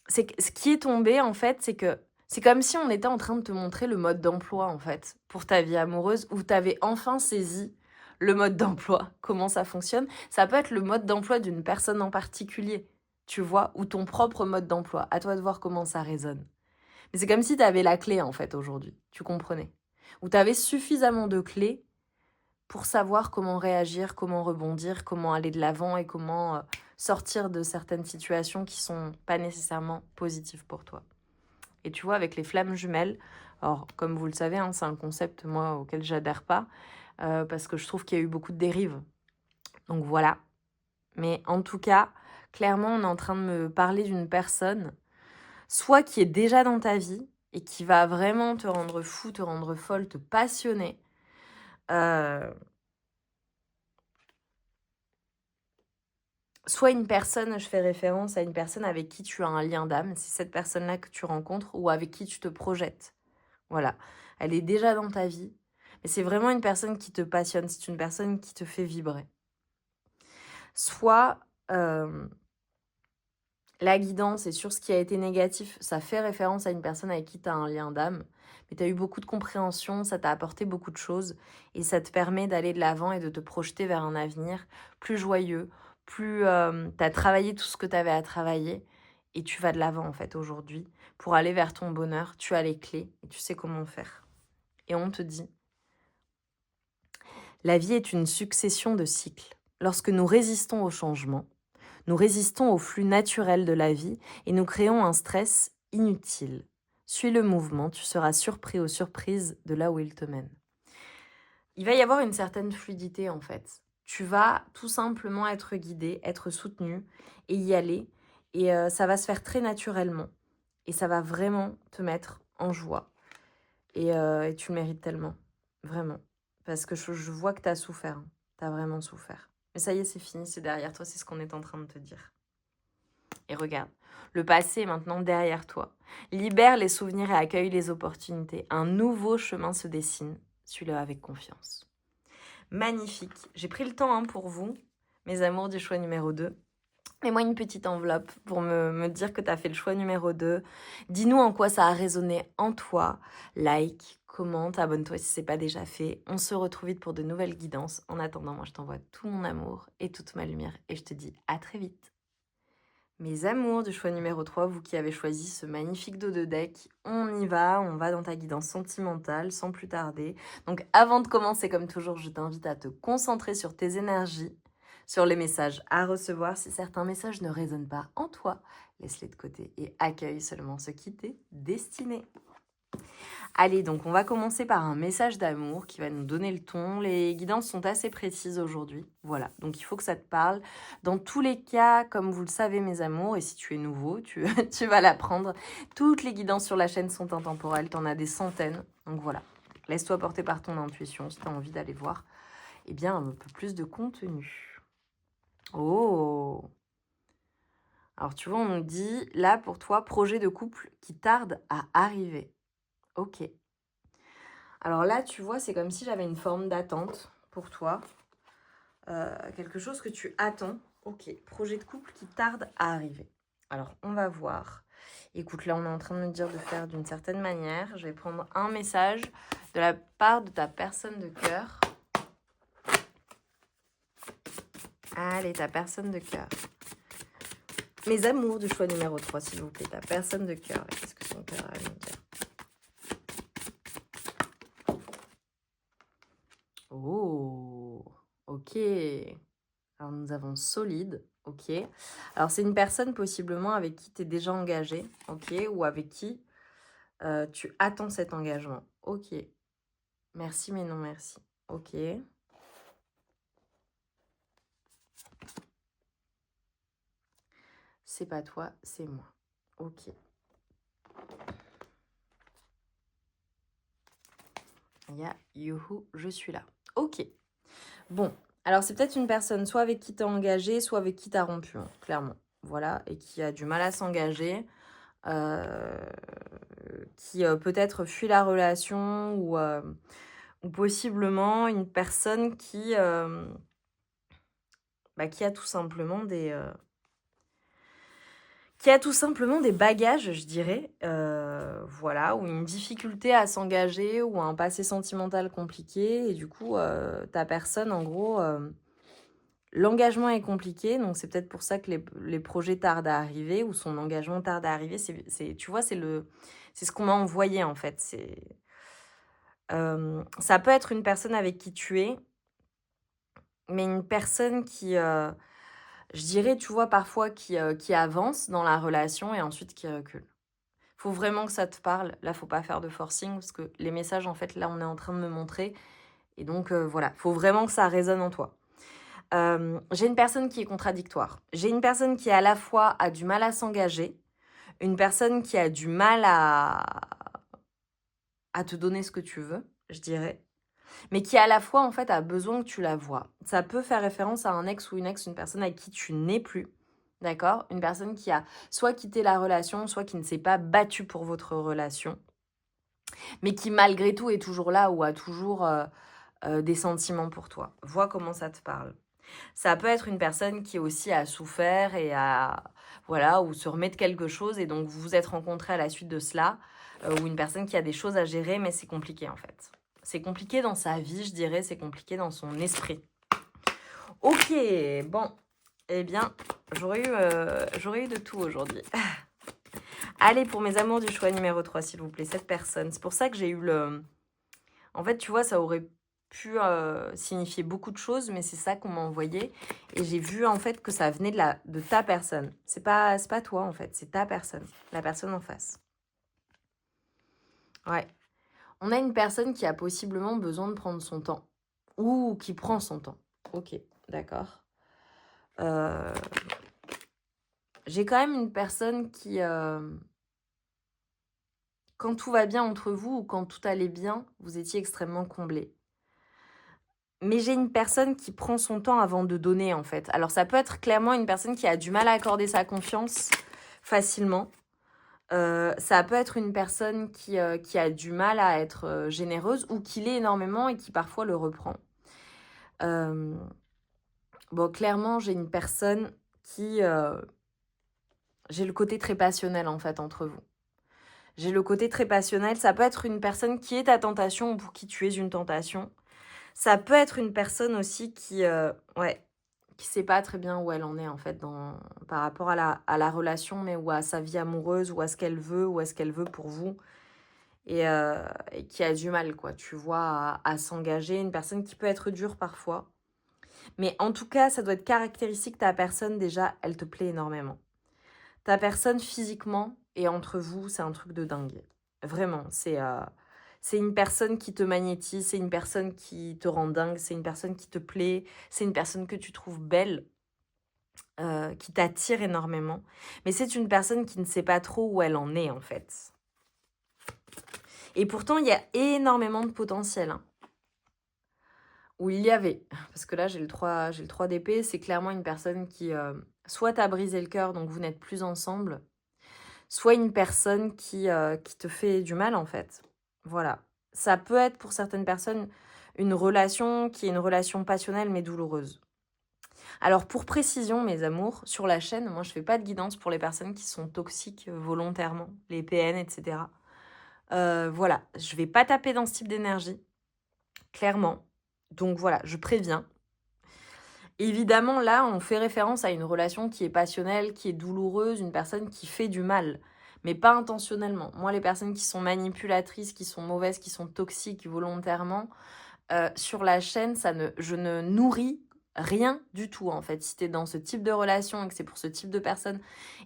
Speaker 1: C'est que ce qui est tombé, en fait, c'est que c'est comme si on était en train de te montrer le mode d'emploi, en fait, pour ta vie amoureuse, où tu avais enfin saisi le mode d'emploi, comment ça fonctionne. Ça peut être le mode d'emploi d'une personne en particulier, tu vois, ou ton propre mode d'emploi. À toi de voir comment ça résonne. Mais c'est comme si tu avais la clé, en fait, aujourd'hui. Tu comprenais. Ou tu avais suffisamment de clés pour savoir comment réagir, comment rebondir, comment aller de l'avant et comment sortir de certaines situations qui sont pas nécessairement positives pour toi. Et tu vois, avec les flammes jumelles, alors comme vous le savez, hein, c'est un concept moi auquel j'adhère pas parce que je trouve qu'il y a eu beaucoup de dérives. Donc voilà. Mais en tout cas, clairement, on est en train de me parler d'une personne. soit qui est déjà dans ta vie et qui va vraiment te rendre fou, te rendre folle, te passionner. Soit une personne, je fais référence à une personne avec qui tu as un lien d'âme, c'est cette personne-là que tu rencontres ou avec qui tu te projettes. Voilà, elle est déjà dans ta vie, mais c'est vraiment une personne qui te passionne, c'est une personne qui te fait vibrer. Soit la guidance et sur ce qui a été négatif, ça fait référence à une personne avec qui tu as un lien d'âme, mais tu as eu beaucoup de compréhension, ça t'a apporté beaucoup de choses et ça te permet d'aller de l'avant et de te projeter vers un avenir plus joyeux, plus... tu as travaillé tout ce que tu avais à travailler et tu vas de l'avant en fait aujourd'hui pour aller vers ton bonheur. Tu as les clés et tu sais comment faire. Et on te dit, la vie est une succession de cycles. Lorsque nous résistons au changement, nous résistons au flux naturel de la vie et nous créons un stress inutile. Suis le mouvement, tu seras surpris aux surprises de là où il te mène. Il va y avoir une certaine fluidité en fait. Tu vas tout simplement être guidé, être soutenu et y aller. Et ça va se faire très naturellement. Et ça va vraiment te mettre en joie. Et tu le mérites tellement. Vraiment. Parce que je vois que tu as souffert. Hein. Tu as vraiment souffert. Mais ça y est, c'est fini, c'est derrière toi, c'est ce qu'on est en train de te dire. Et regarde, le passé est maintenant derrière toi. Libère les souvenirs et accueille les opportunités. Un nouveau chemin se dessine. Suis-le avec confiance. Magnifique. J'ai pris le temps pour vous, mes amours du choix numéro 2. Mets-moi une petite enveloppe pour me dire que tu as fait le choix numéro 2. Dis-nous en quoi ça a résonné en toi. Like, commente, abonne-toi si ce n'est pas déjà fait. On se retrouve vite pour de nouvelles guidances. En attendant, moi je t'envoie tout mon amour et toute ma lumière et je te dis à très vite. Mes amours du choix numéro 3, vous qui avez choisi ce magnifique dos de deck, on y va, on va dans ta guidance sentimentale sans plus tarder. Donc avant de commencer, comme toujours, je t'invite à te concentrer sur tes énergies, sur les messages à recevoir. Si certains messages ne résonnent pas en toi, laisse-les de côté et accueille seulement ce qui t'est destiné. Allez, donc on va commencer par un message d'amour qui va nous donner le ton. Les guidances sont assez précises aujourd'hui. Voilà, donc il faut que ça te parle. Dans tous les cas, comme vous le savez mes amours, et si tu es nouveau, tu vas l'apprendre, toutes les guidances sur la chaîne sont intemporelles, tu en as des centaines. Donc voilà, laisse-toi porter par ton intuition si tu as envie d'aller voir un peu plus de contenu. Oh! Alors tu vois, on nous dit, là pour toi, projet de couple qui tarde à arriver. Ok. Alors là, tu vois, c'est comme si j'avais une forme d'attente pour toi. Quelque chose que tu attends. Ok, projet de couple qui tarde à arriver. Alors, on va voir. Écoute, là, on est en train de me dire de faire d'une certaine manière. Je vais prendre un message de la part de ta personne de cœur. Allez, ta personne de cœur. Mes amours du choix numéro 3, s'il vous plaît. Ta personne de cœur. Qu'est-ce que son cœur a à me dire? Oh, ok. Alors, nous avons solide, ok. Alors, c'est une personne possiblement avec qui tu es déjà engagé, ok, ou avec qui tu attends cet engagement. Ok. Merci, mais non merci. Ok. C'est pas toi, c'est moi. Ok. Il y a youhou, je suis là. Ok. Bon, alors c'est peut-être une personne soit avec qui t'es engagé, soit avec qui t'as rompu, hein, clairement. Voilà, et qui a du mal à s'engager, qui peut-être fuit la relation ou possiblement une personne qui a tout simplement des bagages, je dirais, voilà, ou une difficulté à s'engager ou un passé sentimental compliqué et du coup ta personne en gros l'engagement est compliqué, donc c'est peut-être pour ça que les projets tardent à arriver ou son engagement tarde à arriver. Tu vois, c'est ce qu'on m'a envoyé en fait. Ça peut être une personne avec qui tu es, mais une personne qui, je dirais, tu vois, parfois qui avance dans la relation et ensuite qui recule. Faut vraiment que ça te parle. Là, faut pas faire de forcing parce que les messages, en fait, là, on est en train de me montrer. Et donc, voilà, faut vraiment que ça résonne en toi. J'ai une personne qui est contradictoire. J'ai une personne qui à la fois a du mal à s'engager, Une personne qui a du mal à te donner ce que tu veux, je dirais. Mais qui à la fois, en fait, a besoin que tu la vois. Ça peut faire référence à un ex ou une ex, une personne avec qui tu n'es plus. D'accord? Une personne qui a soit quitté la relation, soit qui ne s'est pas battue pour votre relation, mais qui malgré tout est toujours là ou a toujours des sentiments pour toi. Vois comment ça te parle. Ça peut être une personne qui aussi a souffert et a, voilà, ou se remet de quelque chose et donc vous vous êtes rencontrés à la suite de cela, ou une personne qui a des choses à gérer, mais c'est compliqué en fait. C'est compliqué dans sa vie, je dirais, c'est compliqué dans son esprit. Ok, bon, eh bien, j'aurais eu de tout aujourd'hui. Allez, pour mes amours du choix numéro 3, s'il vous plaît, cette personne. C'est pour ça que j'ai eu le... En fait, tu vois, ça aurait pu signifier beaucoup de choses, mais c'est ça qu'on m'a envoyé. Et j'ai vu, en fait, que ça venait de ta personne. C'est pas toi, en fait, c'est ta personne, la personne en face. Ouais. On a une personne qui a possiblement besoin de prendre son temps. Ou qui prend son temps. Ok, d'accord. J'ai quand même une personne qui... quand tout va bien entre vous ou quand tout allait bien, vous étiez extrêmement comblés. Mais j'ai une personne qui prend son temps avant de donner, en fait. Alors, ça peut être clairement une personne qui a du mal à accorder sa confiance facilement. Ça peut être une personne qui a du mal à être généreuse ou qui l'est énormément et qui parfois le reprend. Bon, clairement, j'ai une personne qui... j'ai le côté très passionnel, en fait, entre vous. J'ai le côté très passionnel. Ça peut être une personne qui est ta tentation ou pour qui tu es une tentation. Ça peut être une personne aussi qui sait pas très bien où elle en est en fait par rapport à la relation, mais ou à sa vie amoureuse, ou à ce qu'elle veut, ou à ce qu'elle veut pour vous. Et qui a du mal, quoi, tu vois, à s'engager. Une personne qui peut être dure parfois. Mais en tout cas, ça doit être caractéristique. Ta personne, déjà, elle te plaît énormément. Ta personne, physiquement, et entre vous, c'est un truc de dingue. Vraiment, c'est une personne qui te magnétise, c'est une personne qui te rend dingue, c'est une personne qui te plaît, c'est une personne que tu trouves belle, qui t'attire énormément. Mais c'est une personne qui ne sait pas trop où elle en est, en fait. Et pourtant, il y a énormément de potentiel. Hein. Où il y avait, parce que là, j'ai le 3 d'épée, c'est clairement une personne qui, soit t'a brisé le cœur, donc vous n'êtes plus ensemble, soit une personne qui te fait du mal, en fait. Voilà. Ça peut être, pour certaines personnes, une relation qui est une relation passionnelle, mais douloureuse. Alors, pour précision, mes amours, sur la chaîne, moi, je fais pas de guidance pour les personnes qui sont toxiques volontairement, les PN, etc. Voilà, je vais pas taper dans ce type d'énergie, clairement. Donc voilà, je préviens. Évidemment, là, on fait référence à une relation qui est passionnelle, qui est douloureuse, une personne qui fait du mal, mais pas intentionnellement. Moi, les personnes qui sont manipulatrices, qui sont mauvaises, qui sont toxiques volontairement, sur la chaîne, je ne nourris rien du tout, en fait. Si tu es dans ce type de relation et que c'est pour ce type de personne,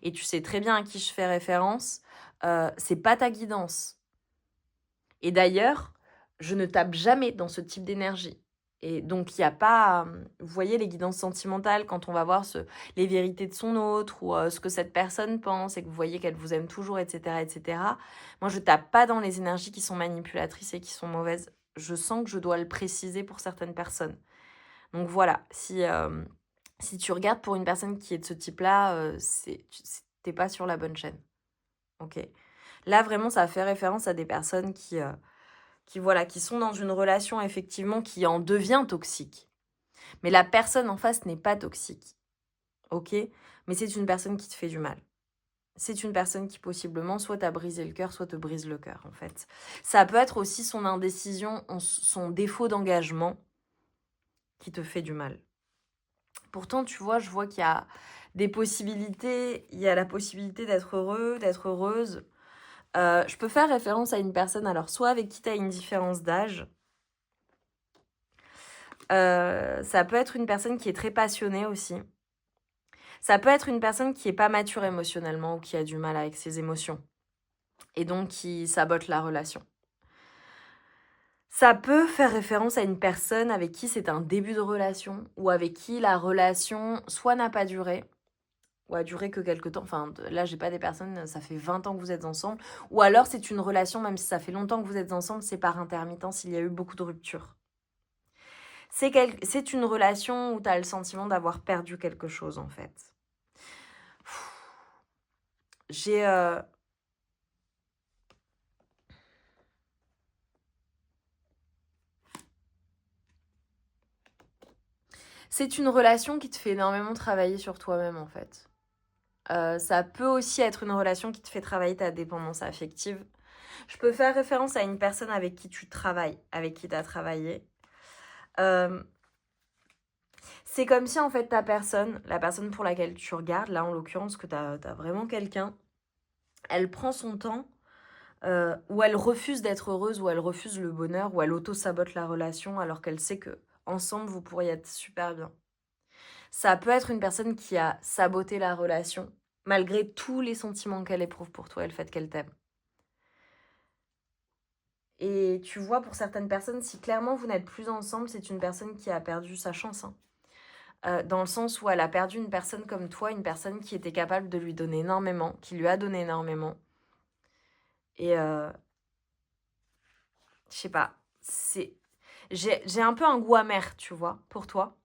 Speaker 1: et tu sais très bien à qui je fais référence, c'est pas ta guidance. Et d'ailleurs, je ne tape jamais dans ce type d'énergie. Et donc, il n'y a pas... Vous voyez, les guidances sentimentales, quand on va voir les vérités de son autre ou ce que cette personne pense et que vous voyez qu'elle vous aime toujours, etc., etc. Moi, je tape pas dans les énergies qui sont manipulatrices et qui sont mauvaises. Je sens que je dois le préciser pour certaines personnes. Donc voilà, si tu regardes pour une personne qui est de ce type-là, t'es pas sur la bonne chaîne. Ok. Là, vraiment, ça fait référence à des personnes qui sont dans une relation, effectivement, qui en devient toxique. Mais la personne en face n'est pas toxique. Ok? Mais c'est une personne qui te fait du mal. C'est une personne qui, possiblement, soit t'a brisé le cœur, soit te brise le cœur, en fait. Ça peut être aussi son indécision, son défaut d'engagement qui te fait du mal. Pourtant, tu vois, je vois qu'il y a des possibilités. Il y a la possibilité d'être heureux, d'être heureuse. Je peux faire référence à une personne, alors soit avec qui tu as une différence d'âge. Ça peut être une personne qui est très passionnée aussi. Ça peut être une personne qui n'est pas mature émotionnellement ou qui a du mal avec ses émotions. Et donc qui sabote la relation. Ça peut faire référence à une personne avec qui c'est un début de relation ou avec qui la relation soit n'a pas duré, ou a duré que quelques temps. Enfin, là, j'ai pas des personnes, ça fait 20 ans que vous êtes ensemble. Ou alors, c'est une relation, même si ça fait longtemps que vous êtes ensemble, c'est par intermittence, il y a eu beaucoup de ruptures. C'est une relation où tu as le sentiment d'avoir perdu quelque chose, en fait. J'ai... C'est une relation qui te fait énormément travailler sur toi-même, en fait. Ça peut aussi être une relation qui te fait travailler ta dépendance affective. Je peux faire référence à une personne avec qui tu travailles, avec qui tu as travaillé. C'est comme si, en fait, la personne pour laquelle tu regardes, là, en l'occurrence, que tu as vraiment quelqu'un, elle prend son temps, ou elle refuse d'être heureuse, ou elle refuse le bonheur, ou elle auto-sabote la relation, alors qu'elle sait que ensemble vous pourriez être super bien. Ça peut être une personne qui a saboté la relation, malgré tous les sentiments qu'elle éprouve pour toi et le fait qu'elle t'aime. Et tu vois, pour certaines personnes, si clairement vous n'êtes plus ensemble, c'est une personne qui a perdu sa chance, hein. Dans le sens où elle a perdu une personne comme toi, une personne qui était capable de lui donner énormément, qui lui a donné énormément. Et je sais pas, j'ai un peu un goût amer, tu vois, pour toi.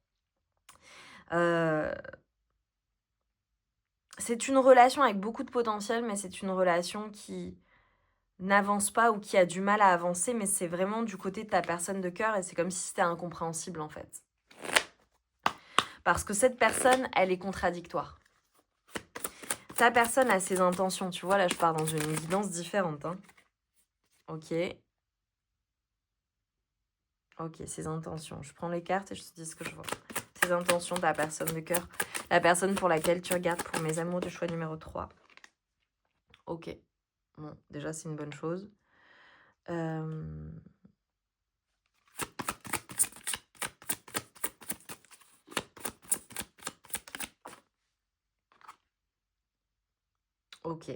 Speaker 1: C'est une relation avec beaucoup de potentiel, mais c'est une relation qui n'avance pas ou qui a du mal à avancer, mais c'est vraiment du côté de ta personne de cœur et c'est comme si c'était incompréhensible en fait. Parce que cette personne, elle est contradictoire. Ta personne a ses intentions, tu vois, là je pars dans une guidance différente. Hein. Ok. Ok, ses intentions. Je prends les cartes et je te dis ce que je vois. Ses intentions, ta personne de cœur. La personne pour laquelle tu regardes pour mes amours du choix numéro 3. Ok. Bon, déjà c'est une bonne chose. Ok.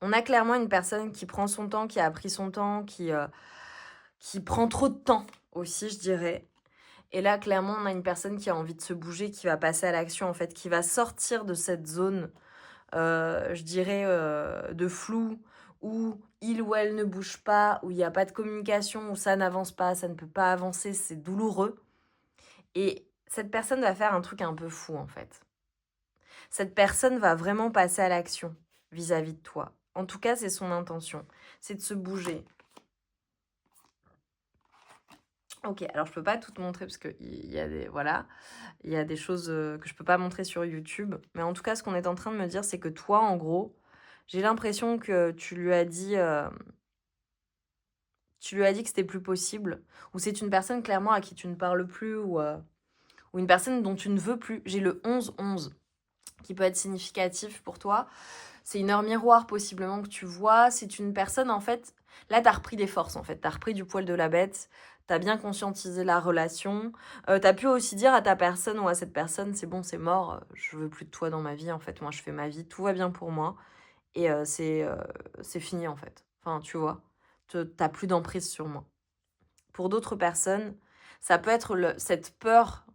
Speaker 1: On a clairement une personne qui prend son temps, qui a pris son temps, qui prend trop de temps aussi, je dirais. Et là, clairement, on a une personne qui a envie de se bouger, qui va passer à l'action, en fait, qui va sortir de cette zone, je dirais, de flou, où il ou elle ne bouge pas, où il n'y a pas de communication, où ça n'avance pas, ça ne peut pas avancer, c'est douloureux. Et cette personne va faire un truc un peu fou, en fait. Cette personne va vraiment passer à l'action vis-à-vis de toi. En tout cas, c'est son intention. C'est de se bouger. Ok, alors je peux pas tout te montrer parce qu'il y a des, voilà, il y a des choses que je peux pas montrer sur YouTube. Mais en tout cas, ce qu'on est en train de me dire, c'est que toi, en gros, j'ai l'impression que tu lui as dit que c'était plus possible. Ou c'est une personne clairement à qui tu ne parles plus ou une personne dont tu ne veux plus. J'ai le 11-11 qui peut être significatif pour toi. C'est une heure miroir possiblement que tu vois. C'est une personne, en fait, là, tu as repris des forces, en fait. Tu as repris du poil de la bête. Tu as bien conscientisé la relation. Tu as pu aussi dire à ta personne ou à cette personne, c'est bon, c'est mort, je veux plus de toi dans ma vie, en fait. Moi, je fais ma vie, tout va bien pour moi. Et c'est fini, en fait. Enfin, tu vois, t'as plus d'emprise sur moi. Pour d'autres personnes, ça peut être cette peur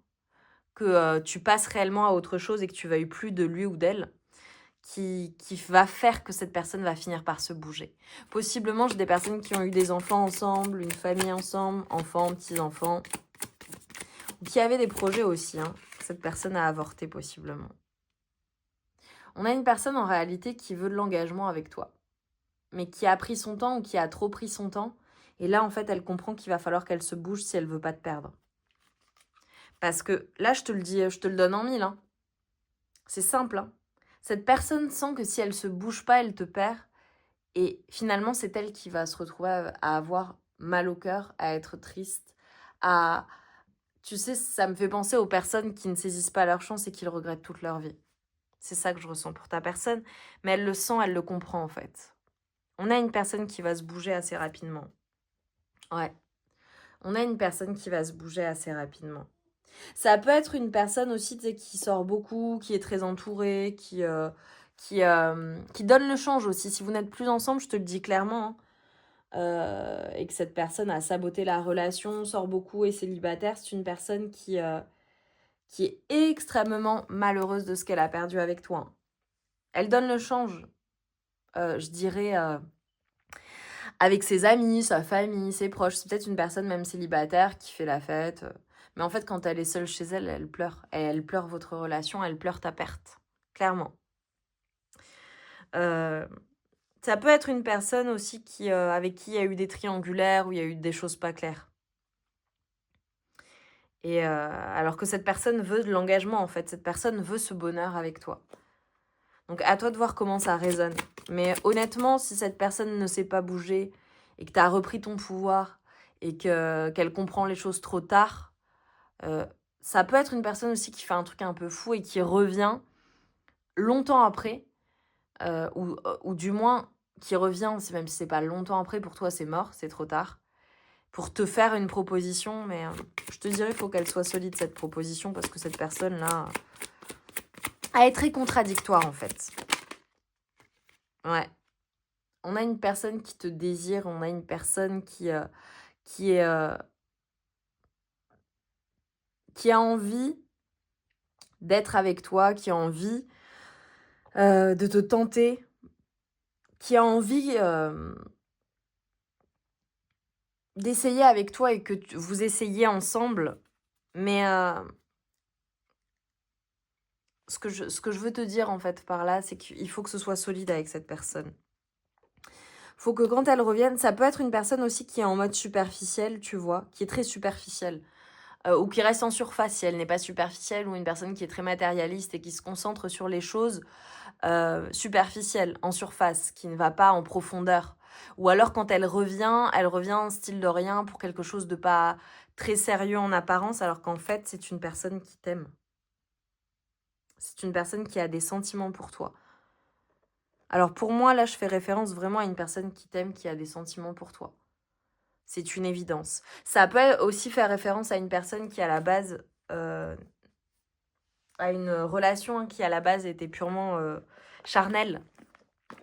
Speaker 1: que tu passes réellement à autre chose et que tu veuilles plus de lui ou d'elle qui va faire que cette personne va finir par se bouger. Possiblement, j'ai des personnes qui ont eu des enfants ensemble, une famille ensemble, enfants, petits-enfants, qui avaient des projets aussi. Hein. Cette personne a avorté possiblement. On a une personne en réalité qui veut de l'engagement avec toi, mais qui a pris son temps ou qui a trop pris son temps. Et là, en fait, elle comprend qu'il va falloir qu'elle se bouge si elle veut pas te perdre. Parce que là, je te le dis, je te le donne en mille. Hein. C'est simple. Hein. Cette personne sent que si elle se bouge pas, elle te perd. Et finalement, c'est elle qui va se retrouver à avoir mal au cœur, à être triste, à... Tu sais, ça me fait penser aux personnes qui ne saisissent pas leur chance et qui le regrettent toute leur vie. C'est ça que je ressens pour ta personne. Mais elle le sent, elle le comprend en fait. On a une personne qui va se bouger assez rapidement. Ouais. On a une personne qui va se bouger assez rapidement. Ça peut être une personne aussi qui sort beaucoup, qui est très entourée, qui donne le change aussi. Si vous n'êtes plus ensemble, je te le dis clairement, hein, et que cette personne a saboté la relation, sort beaucoup et célibataire, c'est une personne qui est extrêmement malheureuse de ce qu'elle a perdu avec toi, hein. Elle donne le change, je dirais, avec ses amis, sa famille, ses proches. C'est peut-être une personne même célibataire qui fait la fête. Mais en fait, quand elle est seule chez elle, elle pleure. Et elle pleure votre relation, elle pleure ta perte. Clairement. Euh, Ça peut être une personne aussi avec qui il y a eu des triangulaires, où il y a eu des choses pas claires. Et alors que cette personne veut de l'engagement, en fait. Cette personne veut ce bonheur avec toi. Donc à toi de voir comment ça résonne. Mais honnêtement, si cette personne ne sait pas bouger et que tu as repris ton pouvoir et qu'elle comprend les choses trop tard, ça peut être une personne aussi qui fait un truc un peu fou et qui revient longtemps après, ou du moins qui revient, même si c'est pas longtemps après, pour toi c'est mort, c'est trop tard, pour te faire une proposition. Mais je te dirais, il faut qu'elle soit solide cette proposition, parce que cette personne-là, elle est très contradictoire en fait. Ouais. On a une personne qui te désire, on a une personne qui a envie d'être avec toi, qui a envie de te tenter, qui a envie d'essayer avec toi et que vous essayiez ensemble. Mais ce que je veux te dire en fait par là, c'est qu'il faut que ce soit solide avec cette personne. Faut que quand elle revienne, ça peut être une personne aussi qui est en mode superficiel, tu vois, qui est très superficielle. Ou qui reste en surface si elle n'est pas superficielle, ou une personne qui est très matérialiste et qui se concentre sur les choses superficielles, en surface, qui ne va pas en profondeur. Ou alors quand elle revient en style de rien pour quelque chose de pas très sérieux en apparence, alors qu'en fait c'est une personne qui t'aime. C'est une personne qui a des sentiments pour toi. Alors pour moi, là, je fais référence vraiment à une personne qui t'aime, qui a des sentiments pour toi. C'est une évidence. Ça peut aussi faire référence à une personne qui, à la base, a une relation qui, à la base, était purement charnelle.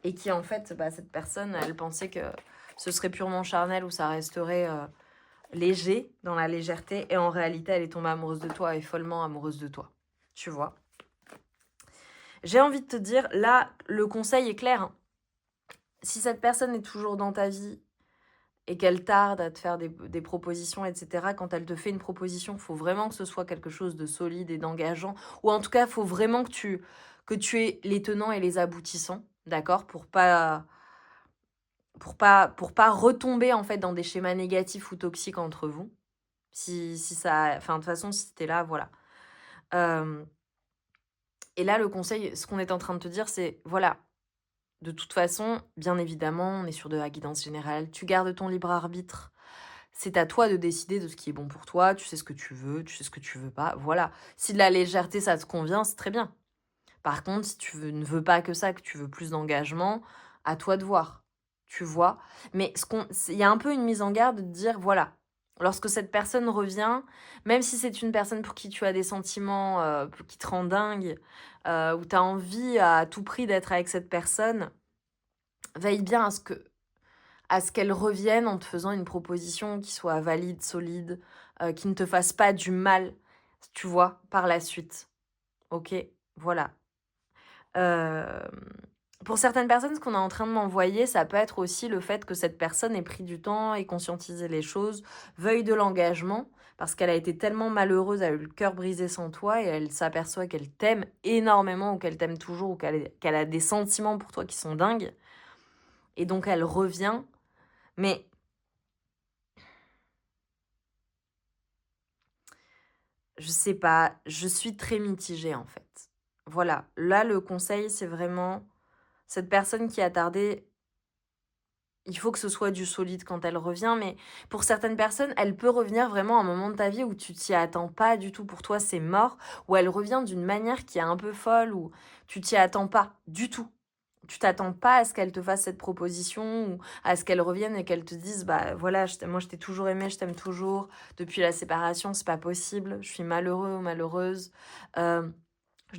Speaker 1: Et qui, en fait, cette personne, elle pensait que ce serait purement charnel, ou ça resterait léger, dans la légèreté. Et en réalité, elle est tombée amoureuse de toi, et follement amoureuse de toi. Tu vois ? J'ai envie de te dire, là, le conseil est clair, hein. Si cette personne est toujours dans ta vie et qu'elle tarde à te faire des propositions, etc., quand elle te fait une proposition, il faut vraiment que ce soit quelque chose de solide et d'engageant. Ou en tout cas, il faut vraiment que tu aies les tenants et les aboutissants, d'accord, pour pas retomber en fait dans des schémas négatifs ou toxiques entre vous. Si ça... Enfin, de toute façon, si t'es là, voilà. Et là, le conseil, ce qu'on est en train de te dire, c'est, voilà, de toute façon, bien évidemment, on est sur de la guidance générale. Tu gardes ton libre arbitre. C'est à toi de décider de ce qui est bon pour toi. Tu sais ce que tu veux, tu sais ce que tu veux pas. Voilà. Si de la légèreté, ça te convient, c'est très bien. Par contre, si ne veux pas que ça, que tu veux plus d'engagement, à toi de voir. Tu vois. Mais il y a un peu une mise en garde de dire, voilà, lorsque cette personne revient, même si c'est une personne pour qui tu as des sentiments qui te rend dingue, où tu as envie à tout prix d'être avec cette personne, veille bien à ce qu'elle revienne en te faisant une proposition qui soit valide, solide, qui ne te fasse pas du mal, tu vois, par la suite. Ok, voilà. Pour certaines personnes, ce qu'on est en train de m'envoyer, ça peut être aussi le fait que cette personne ait pris du temps et conscientisé les choses, veuille de l'engagement, parce qu'elle a été tellement malheureuse, elle a eu le cœur brisé sans toi, et elle s'aperçoit qu'elle t'aime énormément, ou qu'elle t'aime toujours, ou qu'elle a des sentiments pour toi qui sont dingues. Et donc elle revient. Mais je sais pas, je suis très mitigée en fait. Voilà, là le conseil c'est vraiment cette personne qui a tardé, il faut que ce soit du solide quand elle revient, mais pour certaines personnes, elle peut revenir vraiment à un moment de ta vie où tu t'y attends pas du tout, pour toi c'est mort, ou elle revient d'une manière qui est un peu folle, ou tu t'y attends pas du tout. Tu t'attends pas à ce qu'elle te fasse cette proposition, ou à ce qu'elle revienne et qu'elle te dise, bah voilà, moi je t'ai toujours aimé, je t'aime toujours, depuis la séparation c'est pas possible, je suis malheureux ou malheureuse, je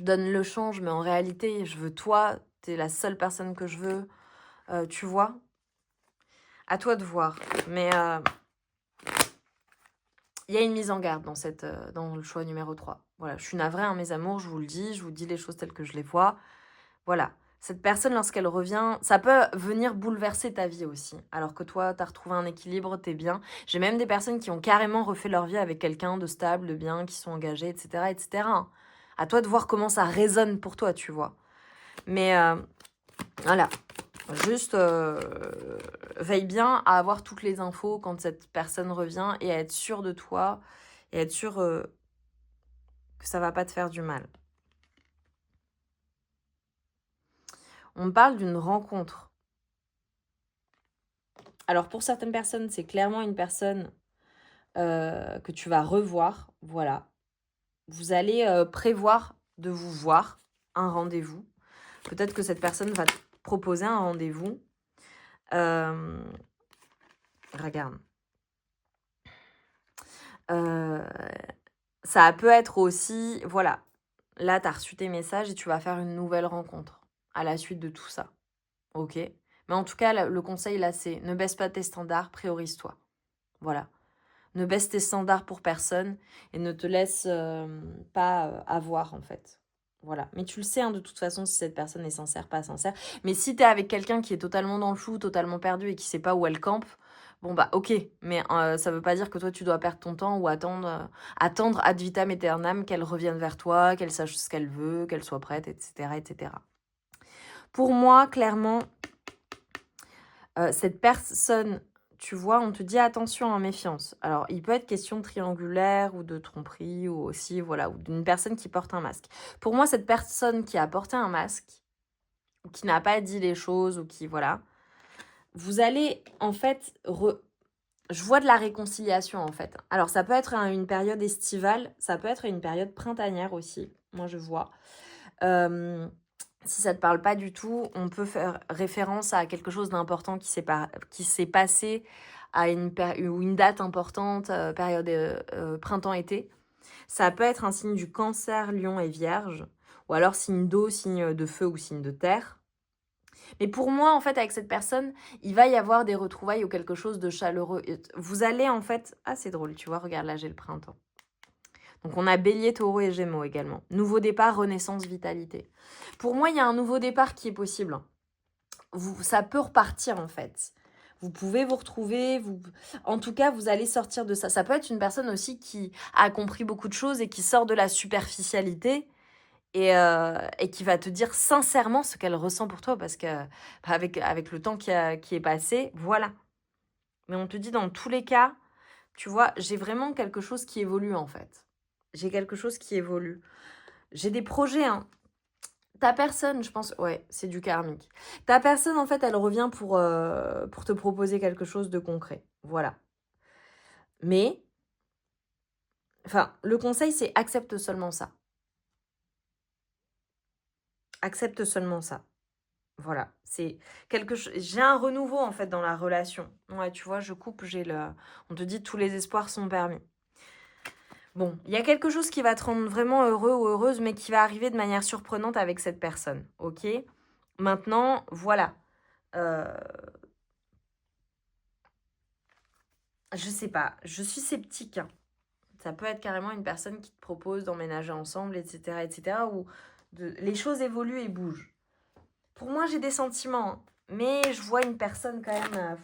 Speaker 1: donne le change, mais en réalité je veux toi, t'es la seule personne que je veux, tu vois. À toi de voir, mais il y a une mise en garde dans le choix numéro 3. Voilà, je suis navrée, hein, mes amours, je vous dis les choses telles que je les vois. Voilà. Cette personne, lorsqu'elle revient, ça peut venir bouleverser ta vie aussi. Alors que toi, tu as retrouvé un équilibre, t'es bien. J'ai même des personnes qui ont carrément refait leur vie avec quelqu'un de stable, de bien, qui sont engagés, etc., etc. À toi de voir comment ça résonne pour toi, tu vois. Mais voilà, juste veille bien à avoir toutes les infos quand cette personne revient et à être sûr de toi et à être sûr que ça va pas te faire du mal. On me parle d'une rencontre. Alors pour certaines personnes, c'est clairement une personne que tu vas revoir. Voilà. Vous allez prévoir de vous voir, un rendez-vous. Peut-être que cette personne va te proposer un rendez-vous. Regarde. Ça peut être aussi, voilà, là, tu as reçu tes messages et tu vas faire une nouvelle rencontre à la suite de tout ça. Ok. Mais en tout cas, le conseil, là, c'est ne baisse pas tes standards, priorise-toi. Voilà. Ne baisse tes standards pour personne et ne te laisse pas avoir, en fait. Voilà. Mais tu le sais, hein, de toute façon, si cette personne est sincère, pas sincère. Mais si tu es avec quelqu'un qui est totalement dans le flou, totalement perdu et qui sait pas où elle campe, bon, bah, ok. Mais ça veut pas dire que toi, tu dois perdre ton temps ou attendre ad vitam aeternam qu'elle revienne vers toi, qu'elle sache ce qu'elle veut, qu'elle soit prête, etc., etc. Pour moi, clairement, cette personne, tu vois, on te dit attention en méfiance. Alors, il peut être question triangulaire ou de tromperie ou aussi, voilà, ou d'une personne qui porte un masque. Pour moi, cette personne qui a porté un masque, ou qui n'a pas dit les choses, ou qui, voilà, vous allez, en fait, je vois de la réconciliation, en fait. Alors, ça peut être une période estivale, ça peut être une période printanière aussi, moi, je vois. Si ça ne te parle pas du tout, on peut faire référence à quelque chose d'important qui s'est passé à une date importante, période printemps-été. Ça peut être un signe du cancer, lion et vierge, ou alors signe d'eau, signe de feu ou signe de terre. Mais pour moi, en fait, avec cette personne, il va y avoir des retrouvailles ou quelque chose de chaleureux. Vous allez, en fait... Ah, c'est drôle, tu vois, regarde, là, j'ai le printemps. Donc on a Bélier, Taureau et Gémeaux également. Nouveau départ, renaissance, vitalité. Pour moi, il y a un nouveau départ qui est possible. Ça peut repartir en fait. Vous pouvez vous retrouver, en tout cas, vous allez sortir de ça. Ça peut être une personne aussi qui a compris beaucoup de choses et qui sort de la superficialité et qui va te dire sincèrement ce qu'elle ressent pour toi parce que avec le temps qui est passé, voilà. Mais on te dit dans tous les cas, tu vois, j'ai vraiment quelque chose qui évolue en fait. J'ai quelque chose qui évolue. J'ai des projets, hein. Ta personne, je pense, ouais, c'est du karmique. Ta personne, en fait, elle revient pour te proposer quelque chose de concret. Voilà. Mais, enfin, le conseil, c'est accepte seulement ça. Accepte seulement ça. Voilà. C'est quelque chose. J'ai un renouveau, en fait, dans la relation. Ouais, tu vois, je coupe, on te dit tous les espoirs sont permis. Bon, il y a quelque chose qui va te rendre vraiment heureux ou heureuse, mais qui va arriver de manière surprenante avec cette personne. Ok ? Maintenant, voilà. Je sais pas, je suis sceptique, hein. Ça peut être carrément une personne qui te propose d'emménager ensemble, etc., etc., où les choses évoluent et bougent. Pour moi, j'ai des sentiments, hein, mais je vois une personne quand même,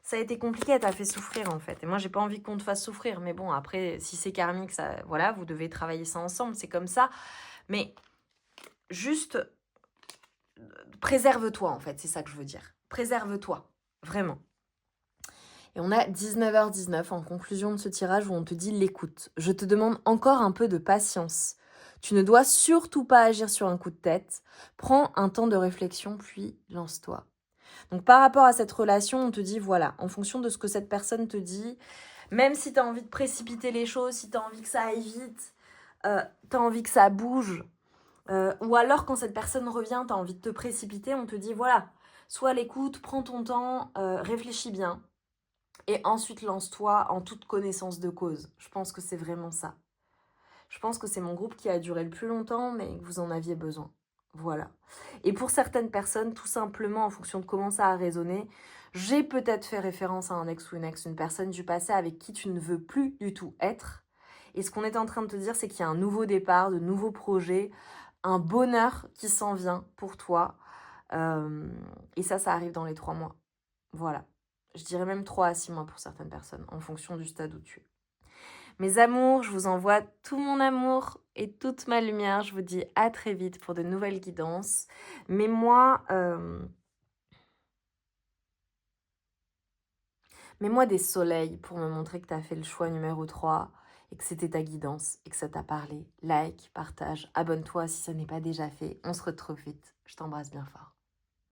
Speaker 1: ça a été compliqué, elle t'a fait souffrir en fait. Et moi, j'ai pas envie qu'on te fasse souffrir, mais bon, après, si c'est karmique, ça, voilà, vous devez travailler ça ensemble, c'est comme ça. Mais juste, préserve-toi en fait, c'est ça que je veux dire. Préserve-toi, vraiment. Et on a 19h19 en conclusion de ce tirage où on te dit l'écoute. Je te demande encore un peu de patience. Tu ne dois surtout pas agir sur un coup de tête. Prends un temps de réflexion puis lance-toi. Donc par rapport à cette relation, on te dit voilà, en fonction de ce que cette personne te dit, même si tu as envie de précipiter les choses, si tu as envie que ça aille vite, tu as envie que ça bouge, ou alors quand cette personne revient, tu as envie de te précipiter, on te dit voilà, sois à l'écoute, prends ton temps, réfléchis bien. Et ensuite, lance-toi en toute connaissance de cause. Je pense que c'est vraiment ça. Je pense que c'est mon groupe qui a duré le plus longtemps, mais que vous en aviez besoin. Voilà. Et pour certaines personnes, tout simplement, en fonction de comment ça a résonné, j'ai peut-être fait référence à un ex ou une ex, une personne du passé avec qui tu ne veux plus du tout être. Et ce qu'on est en train de te dire, c'est qu'il y a un nouveau départ, de nouveaux projets, un bonheur qui s'en vient pour toi. Et ça arrive dans les 3 mois. Voilà. Je dirais même 3 à 6 mois pour certaines personnes, en fonction du stade où tu es. Mes amours, je vous envoie tout mon amour et toute ma lumière. Je vous dis à très vite pour de nouvelles guidances. Mets-moi des soleils pour me montrer que tu as fait le choix numéro 3 et que c'était ta guidance et que ça t'a parlé. Like, partage, abonne-toi si ça n'est pas déjà fait. On se retrouve vite. Je t'embrasse bien fort.